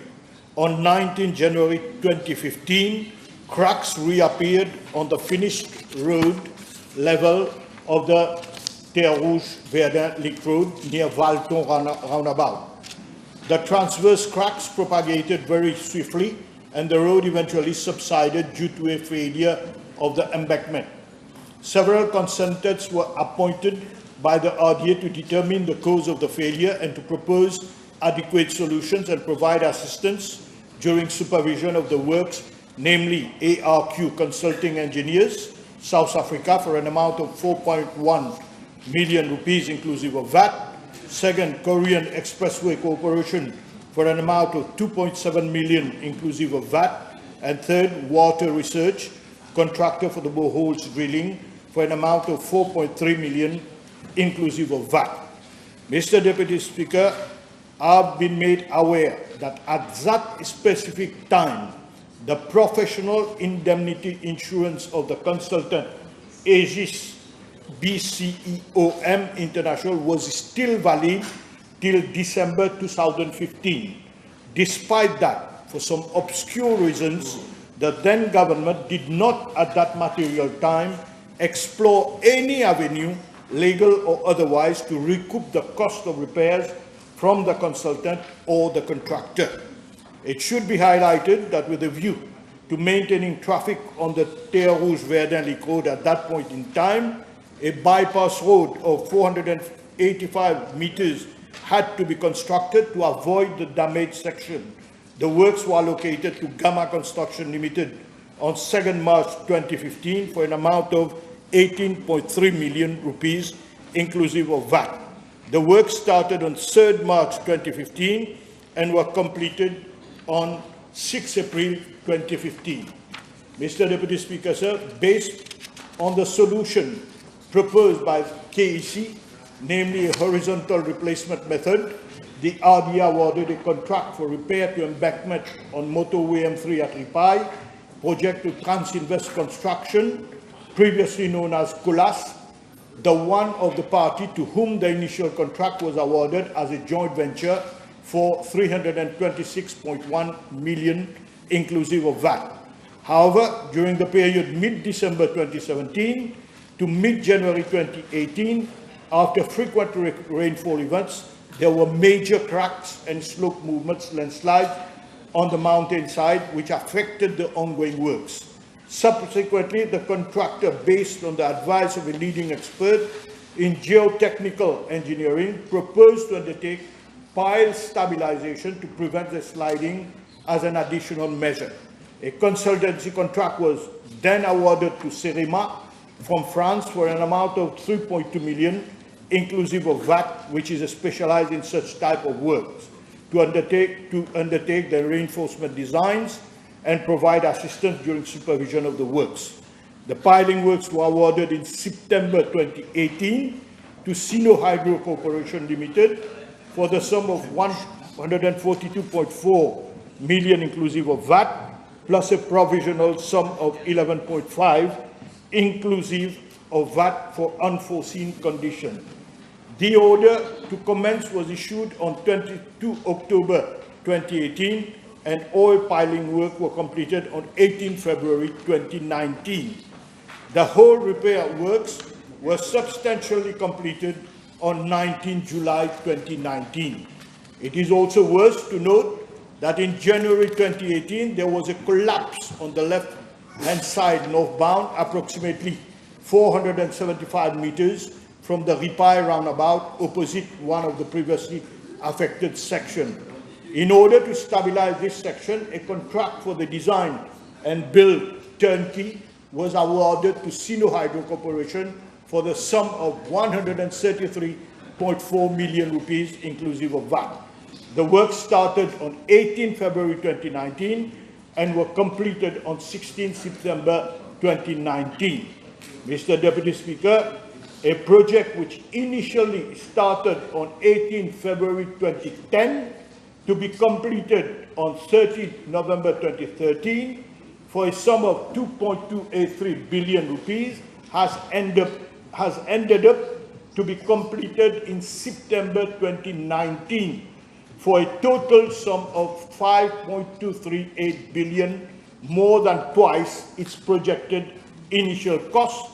[SPEAKER 1] on 19 January 2015, cracks reappeared on the finished road level of the Terre Rouge Verdun Link Road near Valton roundabout. The transverse cracks propagated very swiftly, and the road eventually subsided due to a failure of the embankment. Several consultants were appointed by the RDA to determine the cause of the failure and to propose adequate solutions and provide assistance during supervision of the works, namely ARQ Consulting Engineers, South Africa, for an amount of 4.1 million rupees, inclusive of VAT. Second, Korean Expressway Corporation for an amount of 2.7 million, inclusive of VAT. And third, Water Research, contractor for the boreholes drilling, for an amount of 4.3 million, inclusive of VAT. Mr. Deputy Speaker, I've been made aware that at that specific time, the professional indemnity insurance of the consultant Aegis BCEOM International was still valid till December 2015. Despite that, for some obscure reasons, the then government did not at that material time explore any avenue, legal or otherwise, to recoup the cost of repairs from the consultant or the contractor. It should be highlighted that with a view to maintaining traffic on the Terre Rouge Verdun Link Road at that point in time, a bypass road of 485 meters had to be constructed to avoid the damaged section. The works were allocated to Gamma Construction Limited on 2nd March 2015 for an amount of 18.3 million rupees, inclusive of VAT. The works started on 3rd March 2015 and were completed on 6 April 2015. Mr. Deputy Speaker, sir, based on the solution proposed by KEC, namely a horizontal replacement method, the RDA awarded a contract for repair to embankment on motorway M3 at Ripai, project to Transinvest Construction, previously known as Colas, the one of the party to whom the initial contract was awarded as a joint venture for 326.1 million, inclusive of VAT. However, during the period mid-December 2017 to mid-January 2018, after frequent rainfall events, there were major cracks and slope movements, landslides on the mountainside, which affected the ongoing works. Subsequently, the contractor, based on the advice of a leading expert in geotechnical engineering, proposed to undertake pile stabilization to prevent the sliding as an additional measure. A consultancy contract was then awarded to Cerema from France for an amount of 3.2 million, inclusive of VAT, which is specialized in such type of works, to undertake the reinforcement designs and provide assistance during supervision of the works. The piling works were awarded in September 2018 to Sino Hydro Corporation Limited for the sum of 142.4 million inclusive of VAT, plus a provisional sum of 11.5 inclusive of VAT for unforeseen conditions. The order to commence was issued on 22 October 2018, and all piling work were completed on 18 February 2019. The whole repair works were substantially completed on 19 July 2019. It is also worth to note that in January 2018, there was a collapse on the left-hand side northbound, approximately 475 meters from the repair roundabout opposite one of the previously affected sections. In order to stabilize this section, a contract for the design and build turnkey was awarded to Sino Hydro Corporation for the sum of 133.4 million rupees inclusive of VAT. The work started on 18 February 2019 and were completed on 16 September 2019. Mr. Deputy Speaker, a project which initially started on 18 February 2010 to be completed on 30 November 2013 for a sum of 2.283 billion rupees has ended up to be completed in September 2019 for a total sum of 5.238 billion, more than twice its projected initial cost,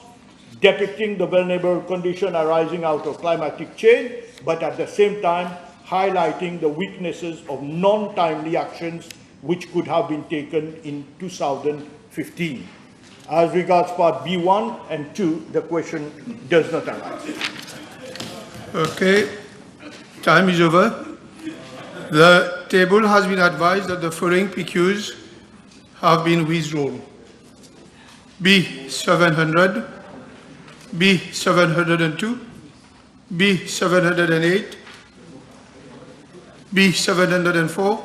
[SPEAKER 1] depicting the vulnerable condition arising out of climatic change, but at the same time highlighting the weaknesses of non-timely actions which could have been taken in 2015. As regards part B1 and 2, the question does not arise.
[SPEAKER 2] Okay, time is over. The table has been advised that the following PQs have been withdrawn. B700, B702, B708, B704,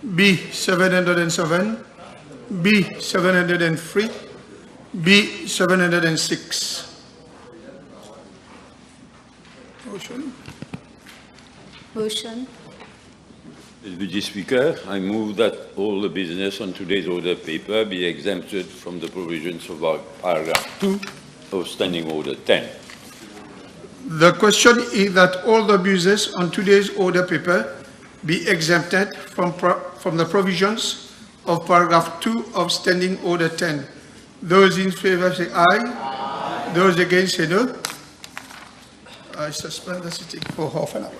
[SPEAKER 2] B707, B703, B706. Motion.
[SPEAKER 13] Motion.
[SPEAKER 16] Deputy Speaker, I move that all the business on today's order paper be exempted from the provisions of paragraph 2 of Standing Order 10.
[SPEAKER 2] The question is that all the business on today's order paper be exempted from the provisions of paragraph 2 of Standing Order 10. Those in favor say aye. Aye. Those against say no. I suspend the sitting for half an hour.